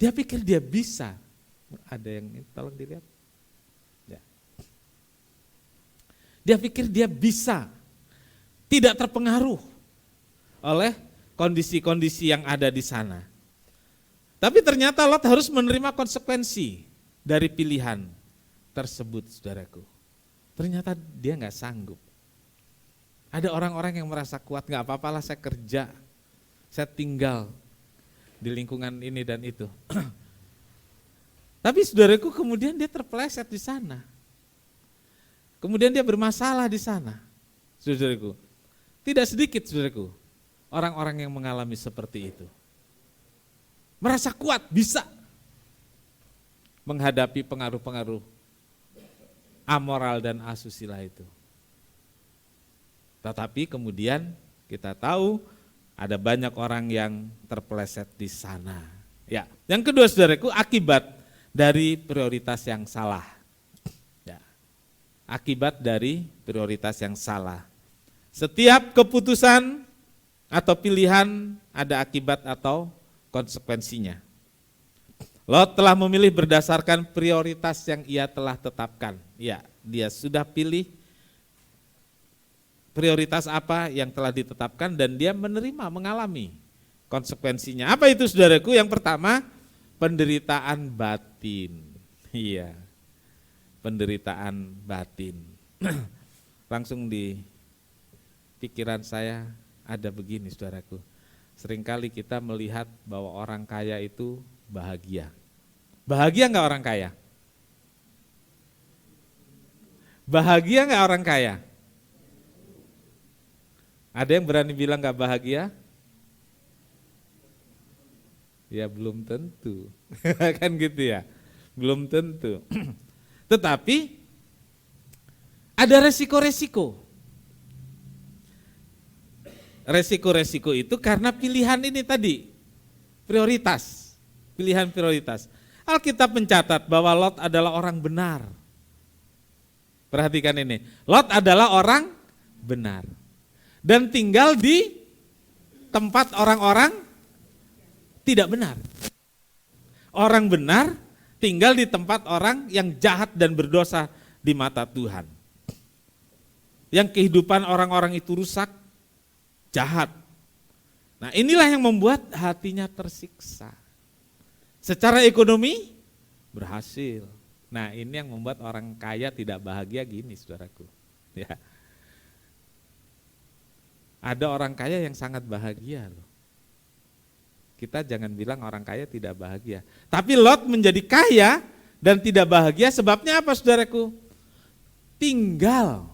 Dia pikir dia bisa. Ada yang tolong dilihat. Ya. Dia pikir dia bisa. Tidak terpengaruh oleh kondisi-kondisi yang ada di sana. Tapi ternyata Lot harus menerima konsekuensi dari pilihan tersebut, saudaraku. Ternyata dia nggak sanggup. Ada orang-orang yang merasa kuat, nggak apa-apalah saya kerja, saya tinggal di lingkungan ini dan itu. Tapi saudaraku kemudian dia terpeleset di sana. Kemudian dia bermasalah di sana. Saudaraku, tidak sedikit saudaraku orang-orang yang mengalami seperti itu. Merasa kuat, bisa menghadapi pengaruh-pengaruh amoral dan asusila itu. Tetapi kemudian kita tahu ada banyak orang yang terpeleset di sana. Ya, yang kedua saudaraku, akibat dari prioritas yang salah. Ya, akibat dari prioritas yang salah. Setiap keputusan atau pilihan ada akibat atau konsekuensinya. Lot telah memilih berdasarkan prioritas yang ia telah tetapkan. Ya, dia sudah pilih prioritas apa yang telah ditetapkan dan dia menerima, mengalami konsekuensinya. Apa itu saudaraku? Yang pertama, penderitaan batin. Iya, penderitaan batin. Langsung di pikiran saya ada begini saudaraku. Seringkali kita melihat bahwa orang kaya itu bahagia. Bahagia enggak orang kaya? Bahagia enggak orang kaya? Ada yang berani bilang enggak bahagia? Ya belum tentu, kan gitu ya, belum tentu. Tetapi ada resiko-resiko. Resiko-resiko itu karena pilihan ini tadi, prioritas, pilihan prioritas. Alkitab mencatat bahwa Lot adalah orang benar. Perhatikan ini, Lot adalah orang benar dan tinggal di tempat orang-orang tidak benar. Orang benar tinggal di tempat orang yang jahat dan berdosa di mata Tuhan. Yang kehidupan orang-orang itu rusak, jahat. Nah, inilah yang membuat hatinya tersiksa. Secara ekonomi berhasil. Nah, ini yang membuat orang kaya tidak bahagia gini, saudaraku. Ya. Ada orang kaya yang sangat bahagia loh. Kita jangan bilang orang kaya tidak bahagia. Tapi Lot menjadi kaya dan tidak bahagia sebabnya apa, saudaraku? Tinggal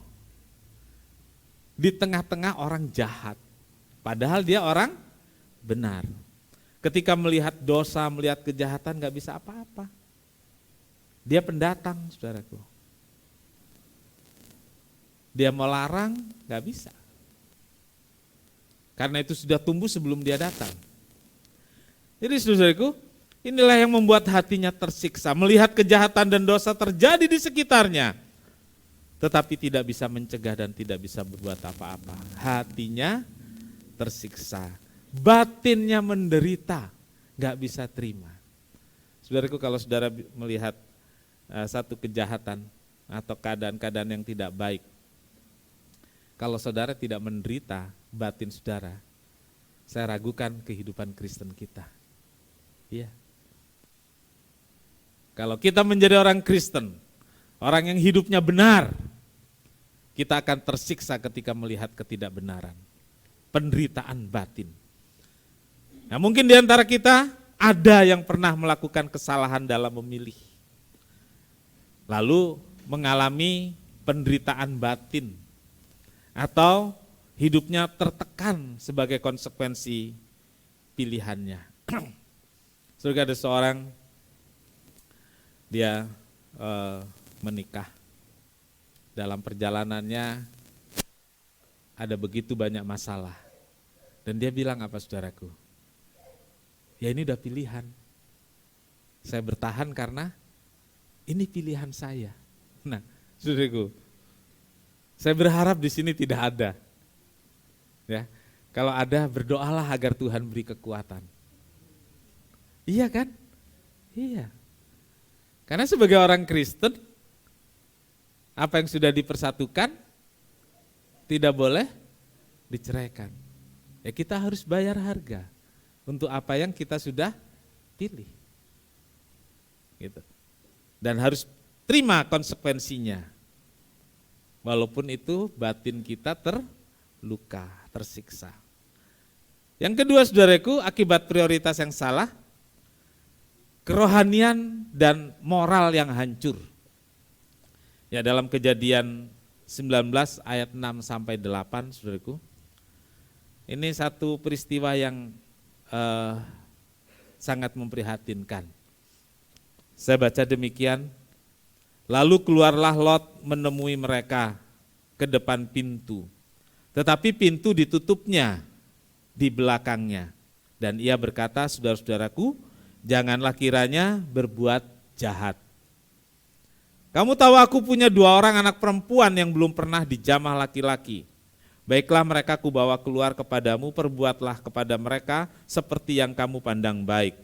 di tengah-tengah orang jahat. Padahal dia orang benar. Ketika melihat dosa, melihat kejahatan gak bisa apa-apa. Dia pendatang, saudaraku. Dia melarang, gak bisa. Karena itu sudah tumbuh sebelum dia datang. Jadi saudaraku, inilah yang membuat hatinya tersiksa. Melihat kejahatan dan dosa terjadi di sekitarnya. Tetapi tidak bisa mencegah dan tidak bisa berbuat apa-apa. Hatinya tersiksa. Batinnya menderita, gak bisa terima. Saudaraku, kalau saudara melihat satu kejahatan atau keadaan-keadaan yang tidak baik, kalau saudara tidak menderita batin saudara, saya ragukan kehidupan Kristen kita. Iya. Kalau kita menjadi orang Kristen, orang yang hidupnya benar, kita akan tersiksa ketika melihat ketidakbenaran, penderitaan batin. Nah, mungkin di antara kita ada yang pernah melakukan kesalahan dalam memilih, lalu mengalami penderitaan batin, atau hidupnya tertekan sebagai konsekuensi pilihannya. Surga ada seorang, dia menikah. Dalam perjalanannya ada begitu banyak masalah. Dan dia bilang apa, saudaraku? Ya ini udah pilihan. Saya bertahan karena ini pilihan saya. Nah, saudaraku, saya berharap di sini tidak ada. Ya, kalau ada berdoalah agar Tuhan beri kekuatan. Iya kan? Iya. Karena sebagai orang Kristen, apa yang sudah dipersatukan tidak boleh diceraikan. Ya kita harus bayar harga untuk apa yang kita sudah pilih. Gitu. Dan harus terima konsekuensinya. Walaupun itu batin kita terluka, tersiksa. Yang kedua, saudaraku, akibat prioritas yang salah, kerohanian dan moral yang hancur. Ya, dalam Kejadian 19 ayat 6 sampai 8, saudaraku. Ini satu peristiwa yang sangat memprihatinkan. Saya baca demikian. Lalu keluarlah Lot menemui mereka ke depan pintu. Tetapi pintu ditutupnya di belakangnya. Dan ia berkata, saudara-saudaraku, janganlah kiranya berbuat jahat. Kamu tahu aku punya 2 orang anak perempuan yang belum pernah dijamah laki-laki. Baiklah mereka kubawa keluar kepadamu, perbuatlah kepada mereka seperti yang kamu pandang baik.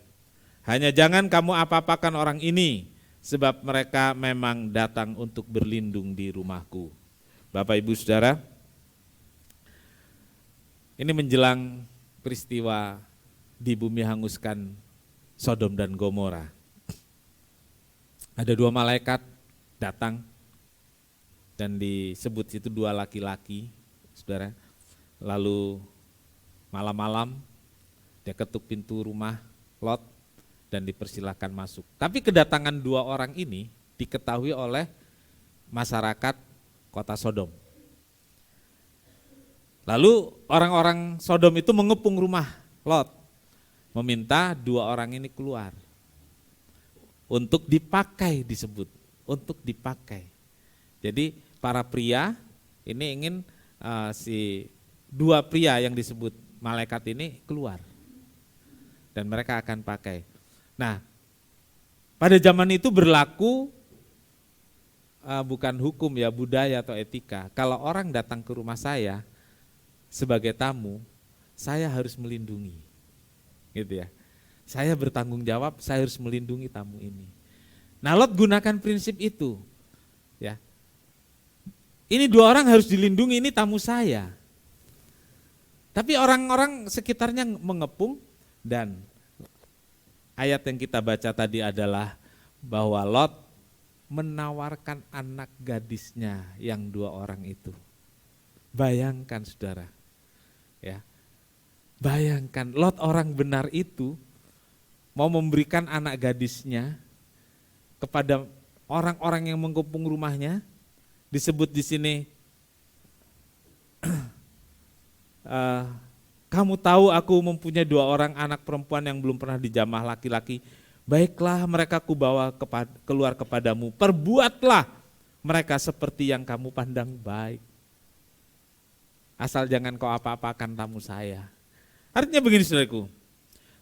Hanya jangan kamu apa-apakan orang ini, sebab mereka memang datang untuk berlindung di rumahku. Bapak Ibu Saudara, ini menjelang peristiwa di bumi hanguskan Sodom dan Gomora. Ada 2 malaikat datang dan disebut itu 2 laki-laki, saudara. Lalu malam-malam dia ketuk pintu rumah Lot dan dipersilakan masuk. Tapi kedatangan 2 orang ini diketahui oleh masyarakat kota Sodom. Lalu orang-orang Sodom itu mengepung rumah Lot meminta dua orang ini keluar. Untuk dipakai disebut, untuk dipakai. Jadi para pria ini ingin si dua pria yang disebut malaikat ini keluar. Dan mereka akan pakai. Nah, pada zaman itu berlaku bukan hukum ya, budaya atau etika. Kalau orang datang ke rumah saya sebagai tamu, saya harus melindungi. Gitu ya. Saya bertanggung jawab, saya harus melindungi tamu ini. Nah, Lot gunakan prinsip itu. Ya. Ini dua orang harus dilindungi, ini tamu saya. Tapi orang-orang sekitarnya mengepung, dan ayat yang kita baca tadi adalah bahwa Lot menawarkan anak gadisnya yang dua orang itu. Bayangkan saudara, ya, bayangkan Lot orang benar itu mau memberikan anak gadisnya kepada orang-orang yang mengepung rumahnya. Disebut di sini, kamu tahu aku mempunyai dua orang anak perempuan yang belum pernah dijamah laki-laki. Baiklah, mereka kubawa keluar kepadamu. Perbuatlah mereka seperti yang kamu pandang baik. Asal jangan kau apa-apakan tamu saya. Artinya begini saudaraku,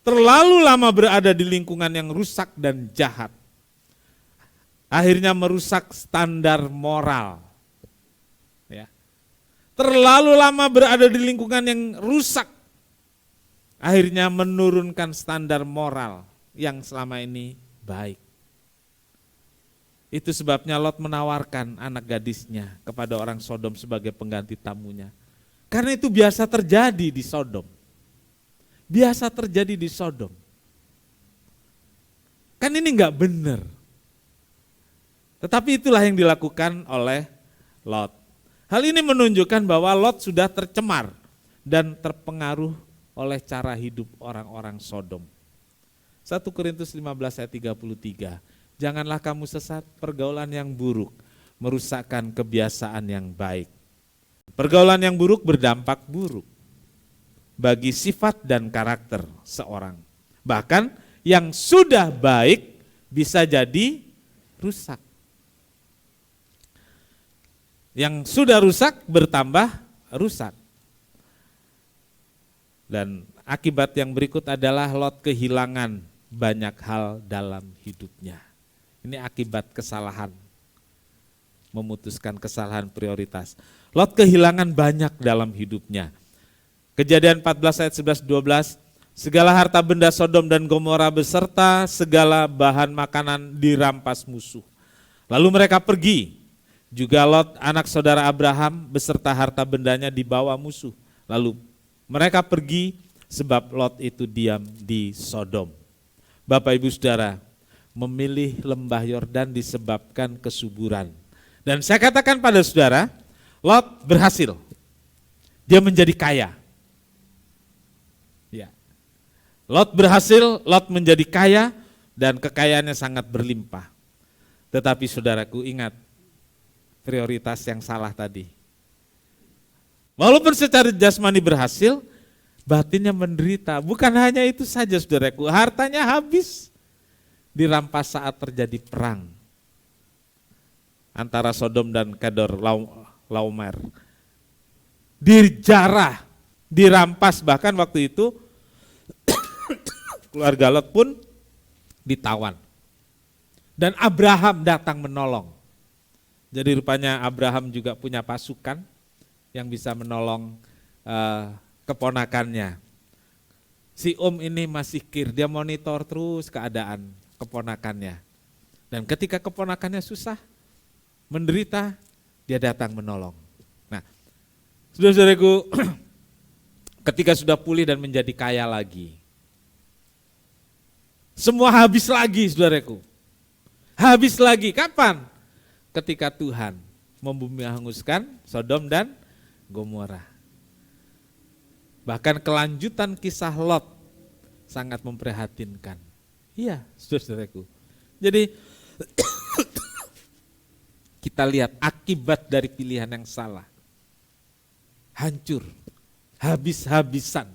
terlalu lama berada di lingkungan yang rusak dan jahat, akhirnya merusak standar moral. Ya. Terlalu lama berada di lingkungan yang rusak, akhirnya menurunkan standar moral yang selama ini baik. Itu sebabnya Lot menawarkan anak gadisnya kepada orang Sodom sebagai pengganti tamunya. Karena itu biasa terjadi di Sodom. Biasa terjadi di Sodom. Kan ini enggak benar. Tetapi itulah yang dilakukan oleh Lot. Hal ini menunjukkan bahwa Lot sudah tercemar dan terpengaruh oleh cara hidup orang-orang Sodom. 1 Korintus 15 ayat 33. Janganlah kamu sesat, pergaulan yang buruk merusakkan kebiasaan yang baik. Pergaulan yang buruk berdampak buruk bagi sifat dan karakter seorang. Bahkan yang sudah baik bisa jadi rusak. Yang sudah rusak bertambah rusak. Dan akibat yang berikut adalah Lot kehilangan banyak hal dalam hidupnya. Ini akibat kesalahan, memutuskan kesalahan prioritas. Lot kehilangan banyak dalam hidupnya. Kejadian 14 ayat 11-12, segala harta benda Sodom dan Gomora beserta segala bahan makanan dirampas musuh. Lalu mereka pergi. Juga Lot anak saudara Abraham beserta harta bendanya dibawa musuh. Lalu mereka pergi sebab Lot itu diam di Sodom. Bapak Ibu Saudara, memilih lembah Yordan disebabkan kesuburan. Dan saya katakan pada saudara, Lot berhasil. Dia menjadi kaya. Ya. Lot berhasil, Lot menjadi kaya dan kekayaannya sangat berlimpah. Tetapi saudaraku ingat, prioritas yang salah tadi. Walaupun secara jasmani berhasil, batinnya menderita. Bukan hanya itu saja saudaraku, hartanya habis dirampas saat terjadi perang antara Sodom dan Kedor Laomer. Dijarah, dirampas, bahkan waktu itu keluarga Lot pun ditawan. Dan Abraham datang menolong. Jadi rupanya Abraham juga punya pasukan yang bisa menolong keponakannya. Si ini masih kir, dia monitor terus keadaan keponakannya. Dan ketika keponakannya susah, menderita, dia datang menolong. Nah, saudara-saudaraku, ketika sudah pulih dan menjadi kaya lagi, semua habis lagi saudaraku. Habis lagi, kapan? Ketika Tuhan membumi hanguskan Sodom dan Gomora. Bahkan kelanjutan kisah Lot sangat memprihatinkan. Iya, saudara-saudaraku. Jadi kita lihat akibat dari pilihan yang salah. Hancur, habis-habisan.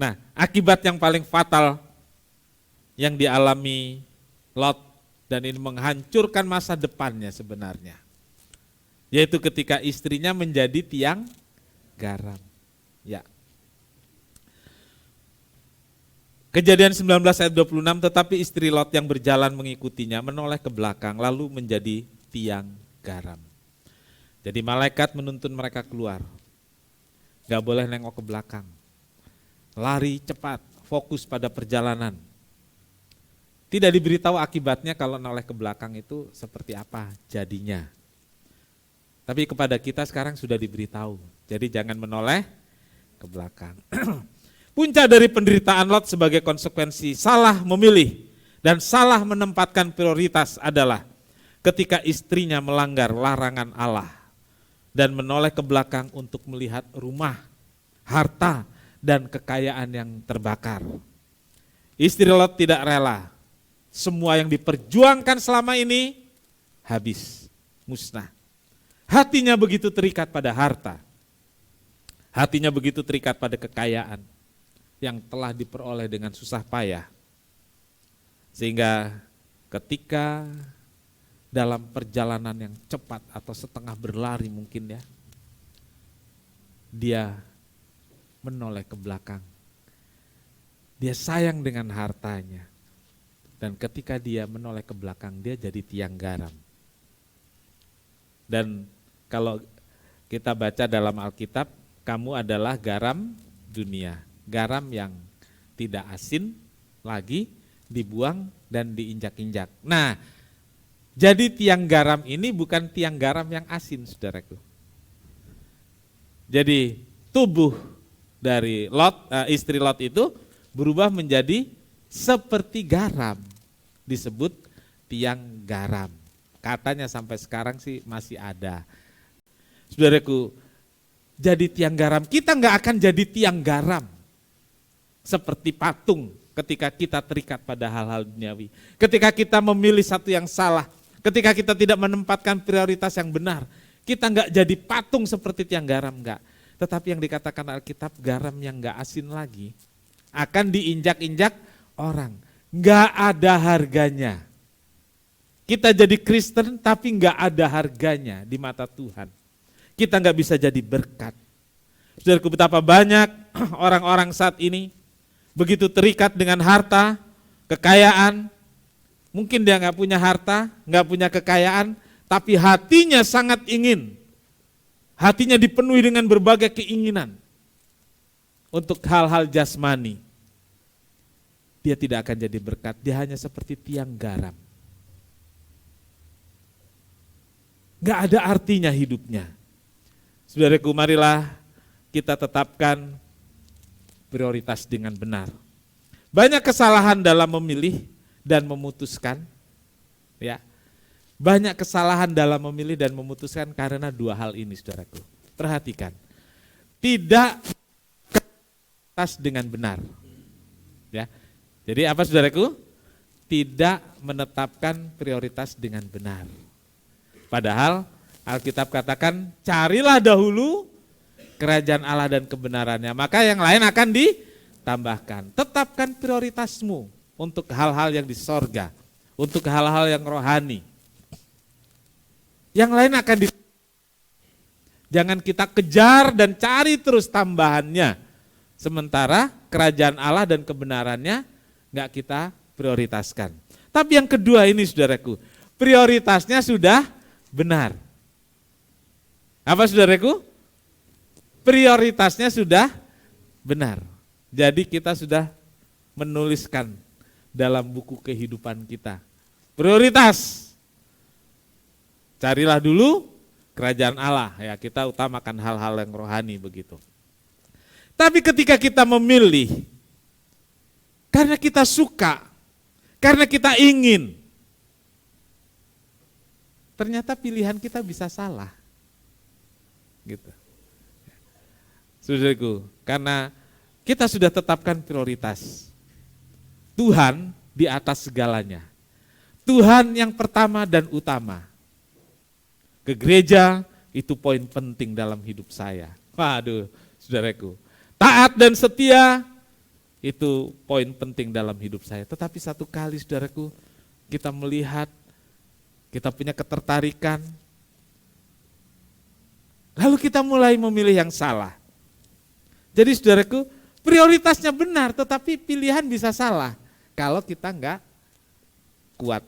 Nah, akibat yang paling fatal yang dialami Lot dan ini menghancurkan masa depannya sebenarnya, yaitu ketika istrinya menjadi tiang garam. Ya. Kejadian 19 ayat 26, tetapi istri Lot yang berjalan mengikutinya menoleh ke belakang lalu menjadi tiang garam. Jadi malaikat menuntun mereka keluar. Gak boleh nengok ke belakang. Lari cepat, fokus pada perjalanan. Tidak diberitahu akibatnya kalau noleh ke belakang itu seperti apa jadinya. Tapi kepada kita sekarang sudah diberitahu. Jadi jangan menoleh ke belakang. Puncak dari penderitaan Lot sebagai konsekuensi salah memilih dan salah menempatkan prioritas adalah ketika istrinya melanggar larangan Allah dan menoleh ke belakang untuk melihat rumah, harta, dan kekayaan yang terbakar. Istri Lot tidak rela. Semua yang diperjuangkan selama ini habis, musnah. Hatinya begitu terikat pada harta. Hatinya begitu terikat pada kekayaan yang telah diperoleh dengan susah payah. Sehingga ketika dalam perjalanan yang cepat atau setengah berlari mungkin ya, dia menoleh ke belakang. Dia sayang dengan hartanya. Dan ketika dia menoleh ke belakang, dia jadi tiang garam. Dan kalau kita baca dalam Alkitab, kamu adalah garam dunia. Garam yang tidak asin lagi, dibuang dan diinjak-injak. Nah, jadi tiang garam ini bukan tiang garam yang asin, saudaraku. Jadi tubuh dari Lot, istri Lot itu berubah menjadi seperti garam, disebut tiang garam. Katanya sampai sekarang sih masih ada. Saudaraku, jadi tiang garam, kita nggak akan jadi tiang garam seperti patung ketika kita terikat pada hal-hal duniawi. Ketika kita memilih satu yang salah, ketika kita tidak menempatkan prioritas yang benar, kita nggak jadi patung seperti tiang garam, enggak. Tetapi yang dikatakan Alkitab, garam yang nggak asin lagi akan diinjak-injak orang, nggak ada harganya. Kita jadi Kristen tapi nggak ada harganya di mata Tuhan. Kita nggak bisa jadi berkat. Saudaraku, betapa banyak orang-orang saat ini begitu terikat dengan harta, kekayaan. Mungkin dia nggak punya harta, nggak punya kekayaan, tapi hatinya sangat ingin. Hatinya dipenuhi dengan berbagai keinginan untuk hal-hal jasmani. Dia tidak akan jadi berkat, dia hanya seperti tiang garam. Gak ada artinya hidupnya. Saudaraku, marilah kita tetapkan prioritas dengan benar. Banyak kesalahan dalam memilih dan memutuskan. Ya, banyak kesalahan dalam memilih dan memutuskan karena dua hal ini, saudaraku. Perhatikan, tidak prioritas dengan benar. Ya, jadi apa, saudaraku? Tidak menetapkan prioritas dengan benar. Padahal Alkitab katakan, carilah dahulu kerajaan Allah dan kebenarannya, maka yang lain akan ditambahkan. Tetapkan prioritasmu untuk hal-hal yang di sorga, untuk hal-hal yang rohani. Yang lain akan jangan kita kejar dan cari terus tambahannya. Sementara kerajaan Allah dan kebenarannya enggak kita prioritaskan. Tapi yang kedua ini, saudaraku, prioritasnya sudah benar. Apa, saudaraku? Prioritasnya sudah benar. Jadi kita sudah menuliskan dalam buku kehidupan kita. Prioritas. Carilah dulu kerajaan Allah. Ya, kita utamakan hal-hal yang rohani begitu. Tapi ketika kita memilih, karena kita suka, karena kita ingin, ternyata pilihan kita bisa salah. Gitu. Saudaraku, karena kita sudah tetapkan prioritas. Tuhan di atas segalanya. Tuhan yang pertama dan utama. Ke gereja itu poin penting dalam hidup saya. Waduh, saudaraku. Taat dan setia Itu poin penting dalam hidup saya. Tetapi satu kali saudaraku, kita melihat, kita punya ketertarikan, lalu kita mulai memilih yang salah. Jadi saudaraku, prioritasnya benar, tetapi pilihan bisa salah kalau kita enggak kuat.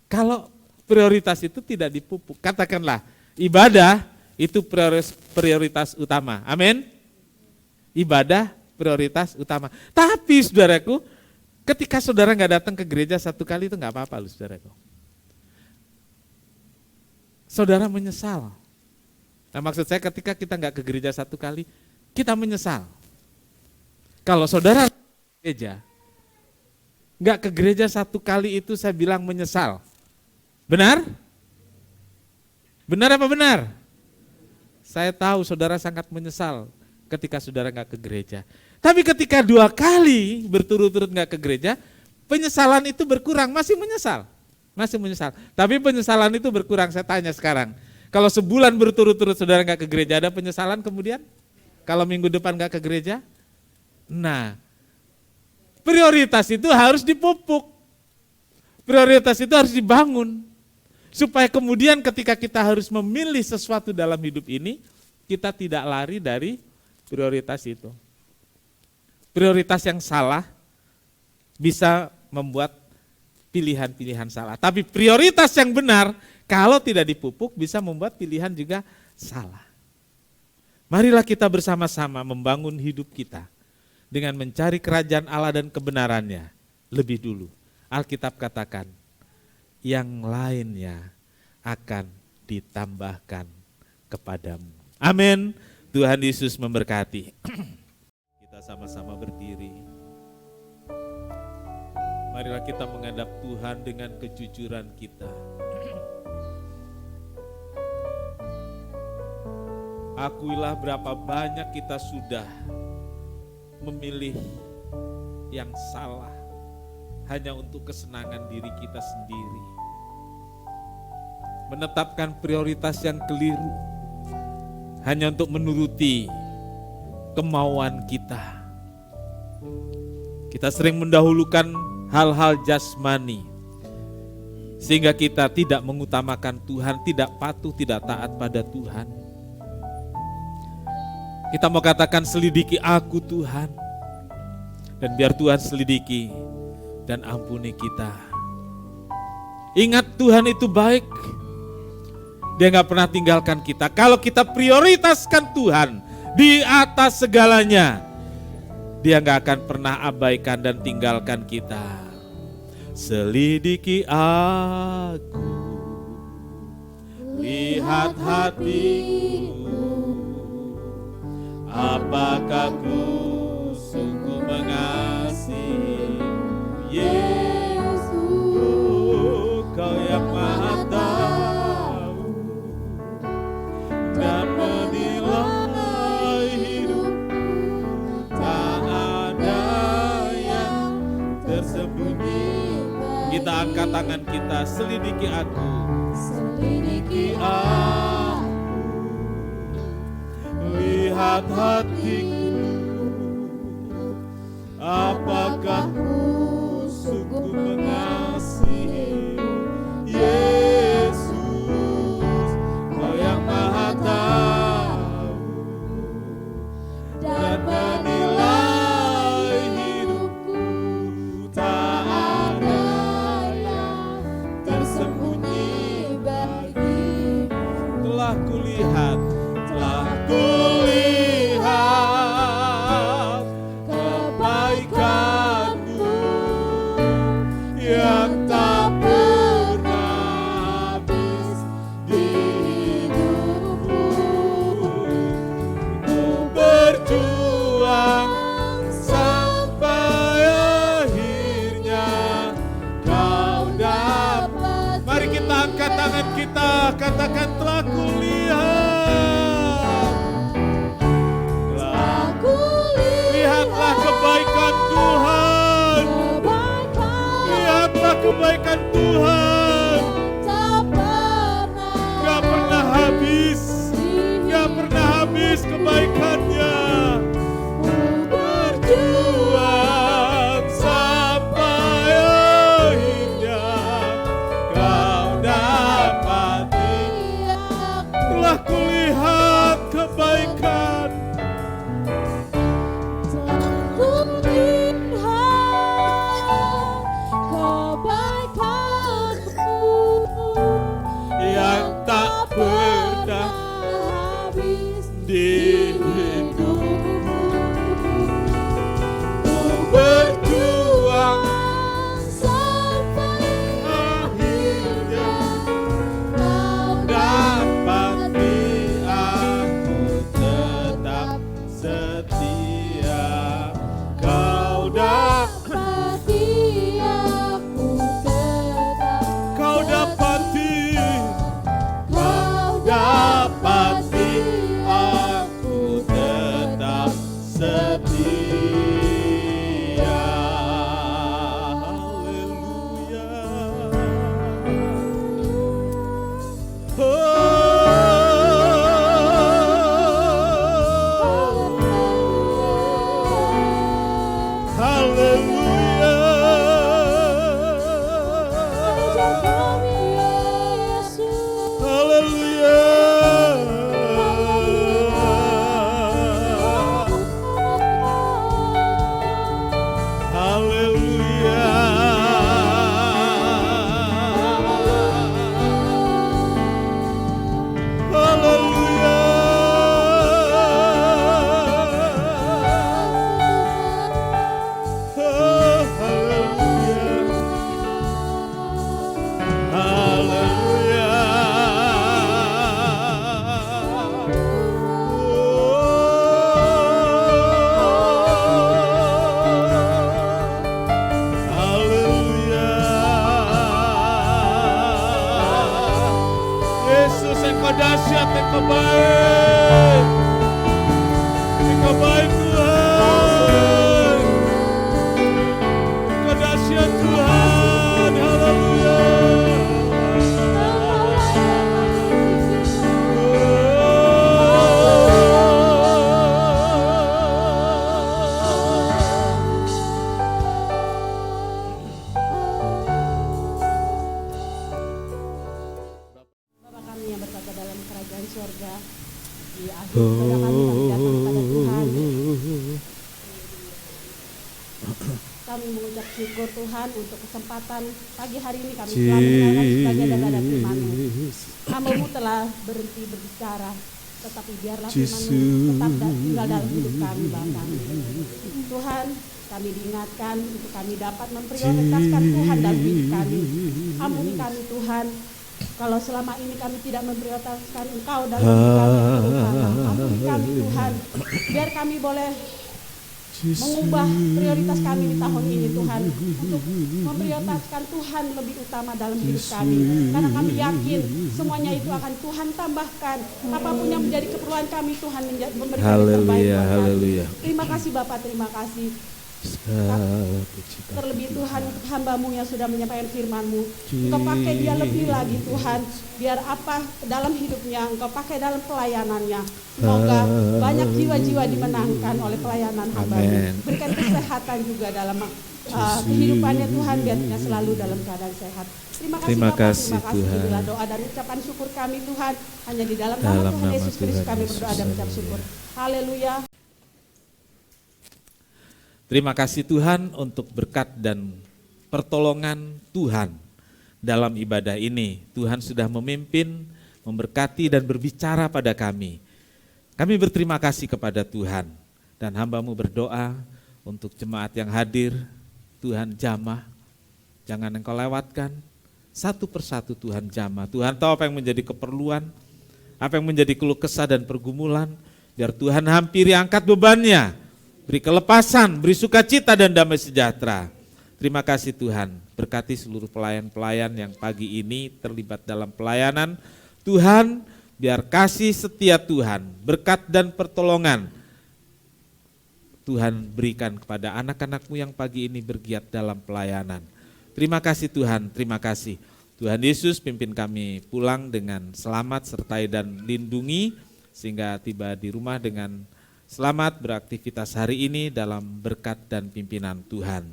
Kalau prioritas itu tidak dipupuk, katakanlah ibadah itu prioritas utama. Amin. Ibadah prioritas utama. Tapi saudaraku, ketika saudara nggak datang ke gereja satu kali itu nggak apa-apa loh saudaraku. Saudara menyesal. Nah maksud saya ketika kita nggak ke gereja satu kali, kita menyesal. Kalau saudara gereja, nggak ke gereja satu kali itu saya bilang menyesal. Benar? Benar apa benar? Saya tahu saudara sangat menyesal ketika saudara nggak ke gereja. Tapi ketika 2 kali berturut-turut nggak ke gereja, penyesalan itu berkurang, masih menyesal. Masih menyesal. Tapi penyesalan itu berkurang, saya tanya sekarang. Kalau sebulan berturut-turut saudara nggak ke gereja, ada penyesalan kemudian? Kalau minggu depan nggak ke gereja? Nah, prioritas itu harus dipupuk. Prioritas itu harus dibangun. Supaya kemudian ketika kita harus memilih sesuatu dalam hidup ini, kita tidak lari dari prioritas itu. Prioritas yang salah bisa membuat pilihan-pilihan salah. Tapi prioritas yang benar kalau tidak dipupuk bisa membuat pilihan juga salah. Marilah kita bersama-sama membangun hidup kita dengan mencari kerajaan Allah dan kebenarannya lebih dulu. Alkitab katakan, yang lainnya akan ditambahkan kepadamu. Amin. Tuhan Yesus memberkati. Kita sama-sama berdiri. Marilah kita menghadap Tuhan dengan kejujuran kita. Akuilah berapa banyak kita sudah memilih yang salah hanya untuk kesenangan diri kita sendiri. Menetapkan prioritas yang keliru hanya untuk menuruti kemauan kita. Kita sering mendahulukan hal-hal jasmani sehingga kita tidak mengutamakan Tuhan, tidak patuh, tidak taat pada Tuhan. Kita mau katakan, selidiki aku Tuhan, dan biar Tuhan selidiki dan ampuni kita. Ingat, Tuhan itu baik. Dia gak pernah tinggalkan kita. Kalau kita prioritaskan Tuhan di atas segalanya, Dia gak akan pernah abaikan dan tinggalkan kita. Selidiki aku, lihat hatiku, apakah ku sungguh mengasihi Yesus. Kau yang Maha tahu dan menilai hidup, tak ada yang tersembunyi. Kita angkat tangan kita, selidiki aku, selidiki aku, lihat hatiku, apakah ku sungguh mengasihi Yesus. Kau yang Maha tahu dan menilai hidupku, tak ada yang tersembunyi bagimu. Telah kulihat kebaikan-Mu yang tak pernah habis di hidupku. Ku berjuang sampai akhirnya Kau dapat. Mari kita angkat tangan kita, katakan, telah kulihat. Lihatlah kebaikan Tuhan. Lihatlah kebaikan Tuhan. Gak pernah habis. Gak pernah habis kebaikannya. Berjuang dahsyat, Engkau baik. Engkau baik Tuhan. Engkau dahsyat Tuhan. Haleluya. Bapa kami yang berkata dalam kerajaan surga, di akhir ibadah kami datang kepada Tuhan. Kami mengucap syukur Tuhan untuk kesempatan pagi hari ini kami telah mendengarkan sebagian daripada firman-Mu. Hamba-Mu telah berhenti berbicara, tetapi biarlah firman-Mu tetap tinggal dalam hidup kami Bapa. Tuhan, kami diingatkan untuk kami dapat memprioritaskan Tuhan dalam hidup kami. Ampuni kami Tuhan, kalau selama ini kami tidak memprioritaskan Engkau dalam hidup kami yang terutama. Ampuni kami Tuhan, biar kami boleh mengubah prioritas kami di tahun ini Tuhan, untuk memprioritaskan Tuhan lebih utama dalam hidup kami, karena kami yakin semuanya itu akan Tuhan tambahkan. Apapun yang menjadi keperluan kami, Tuhan memberikan yang terbaik buat kami. Terima kasih Bapak, terima kasih. Terlebih Tuhan, untuk hamba-Mu yang sudah menyampaikan firman-Mu, Engkau pakai dia lebih lagi Tuhan, biar apa dalam hidupnya Engkau pakai dalam pelayanannya. Semoga banyak jiwa-jiwa dimenangkan oleh pelayanan hamba-Mu. Berikan kesehatan juga dalam kehidupannya Tuhan, biar dia selalu dalam keadaan sehat. Terima kasih Bapak, terima kasih. Inilah doa dan ucapan syukur kami Tuhan, hanya di dalam nama Tuhan Yesus Kristus kami berdoa dan mengucap syukur. Haleluya. Terima kasih Tuhan untuk berkat dan pertolongan Tuhan dalam ibadah ini. Tuhan sudah memimpin, memberkati dan berbicara pada kami. Kami berterima kasih kepada Tuhan dan hamba-Mu berdoa untuk jemaat yang hadir. Tuhan jamah, jangan Engkau lewatkan, satu persatu Tuhan jamah. Tuhan tahu apa yang menjadi keperluan, apa yang menjadi keluh kesah dan pergumulan, biar Tuhan hampiri angkat bebannya. Beri kelepasan, beri sukacita dan damai sejahtera. Terima kasih Tuhan, berkati seluruh pelayan-pelayan yang pagi ini terlibat dalam pelayanan. Tuhan, biar kasih setia Tuhan, berkat dan pertolongan Tuhan berikan kepada anak-anak-Mu yang pagi ini bergiat dalam pelayanan. Terima kasih Tuhan, terima kasih. Tuhan Yesus pimpin kami pulang dengan selamat, sertai dan lindungi, sehingga tiba di rumah dengan selamat beraktivitas hari ini dalam berkat dan pimpinan Tuhan.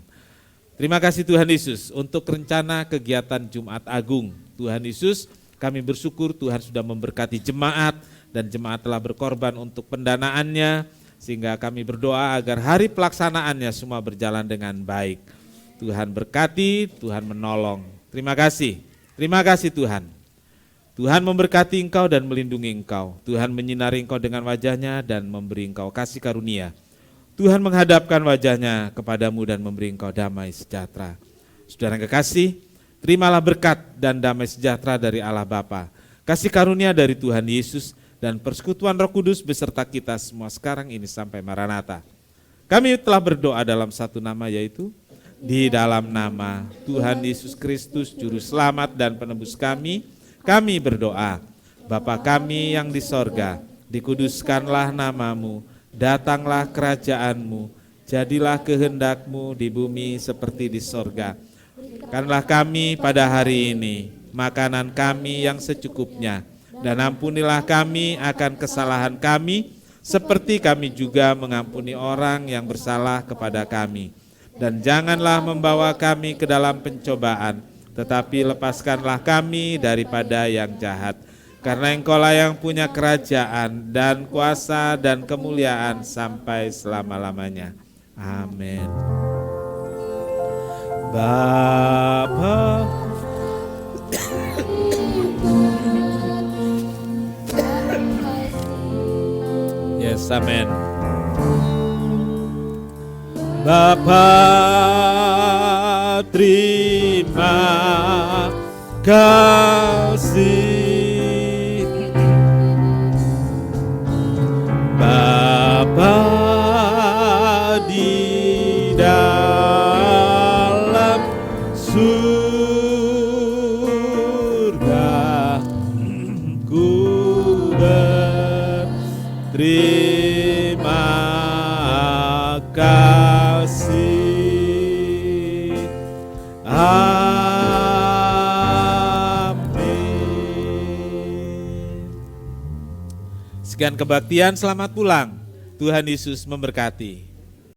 Terima kasih Tuhan Yesus untuk rencana kegiatan Jumat Agung. Tuhan Yesus, kami bersyukur Tuhan sudah memberkati jemaat dan jemaat telah berkorban untuk pendanaannya, sehingga kami berdoa agar hari pelaksanaannya semua berjalan dengan baik. Tuhan berkati, Tuhan menolong. Terima kasih Tuhan. Tuhan memberkati engkau dan melindungi engkau. Tuhan menyinari engkau dengan wajahnya dan memberi engkau kasih karunia. Tuhan menghadapkan wajahnya kepadamu dan memberi engkau damai sejahtera. Saudara yang kekasih, terimalah berkat dan damai sejahtera dari Allah Bapa, kasih karunia dari Tuhan Yesus, dan persekutuan Roh Kudus beserta kita semua sekarang ini sampai Maranatha. Kami telah berdoa dalam satu nama, yaitu di dalam nama Tuhan Yesus Kristus, Juru Selamat dan Penebus kami berdoa. Bapa kami yang di sorga, dikuduskanlah nama-Mu, datanglah kerajaan-Mu, jadilah kehendak-Mu di bumi seperti di sorga. Berikanlah kami pada hari ini makanan kami yang secukupnya, dan ampunilah kami akan kesalahan kami, seperti kami juga mengampuni orang yang bersalah kepada kami. Dan janganlah membawa kami ke dalam pencobaan, tetapi lepaskanlah kami daripada yang jahat. Karena Engkaulah yang punya kerajaan dan kuasa dan kemuliaan sampai selama-lamanya. Amin. Bapa, yes, amin. Bapa, terima kasih. Bapa di dalam surga, ku Terima kasih. Amin. Sekian kebaktian, selamat pulang. Tuhan Yesus memberkati.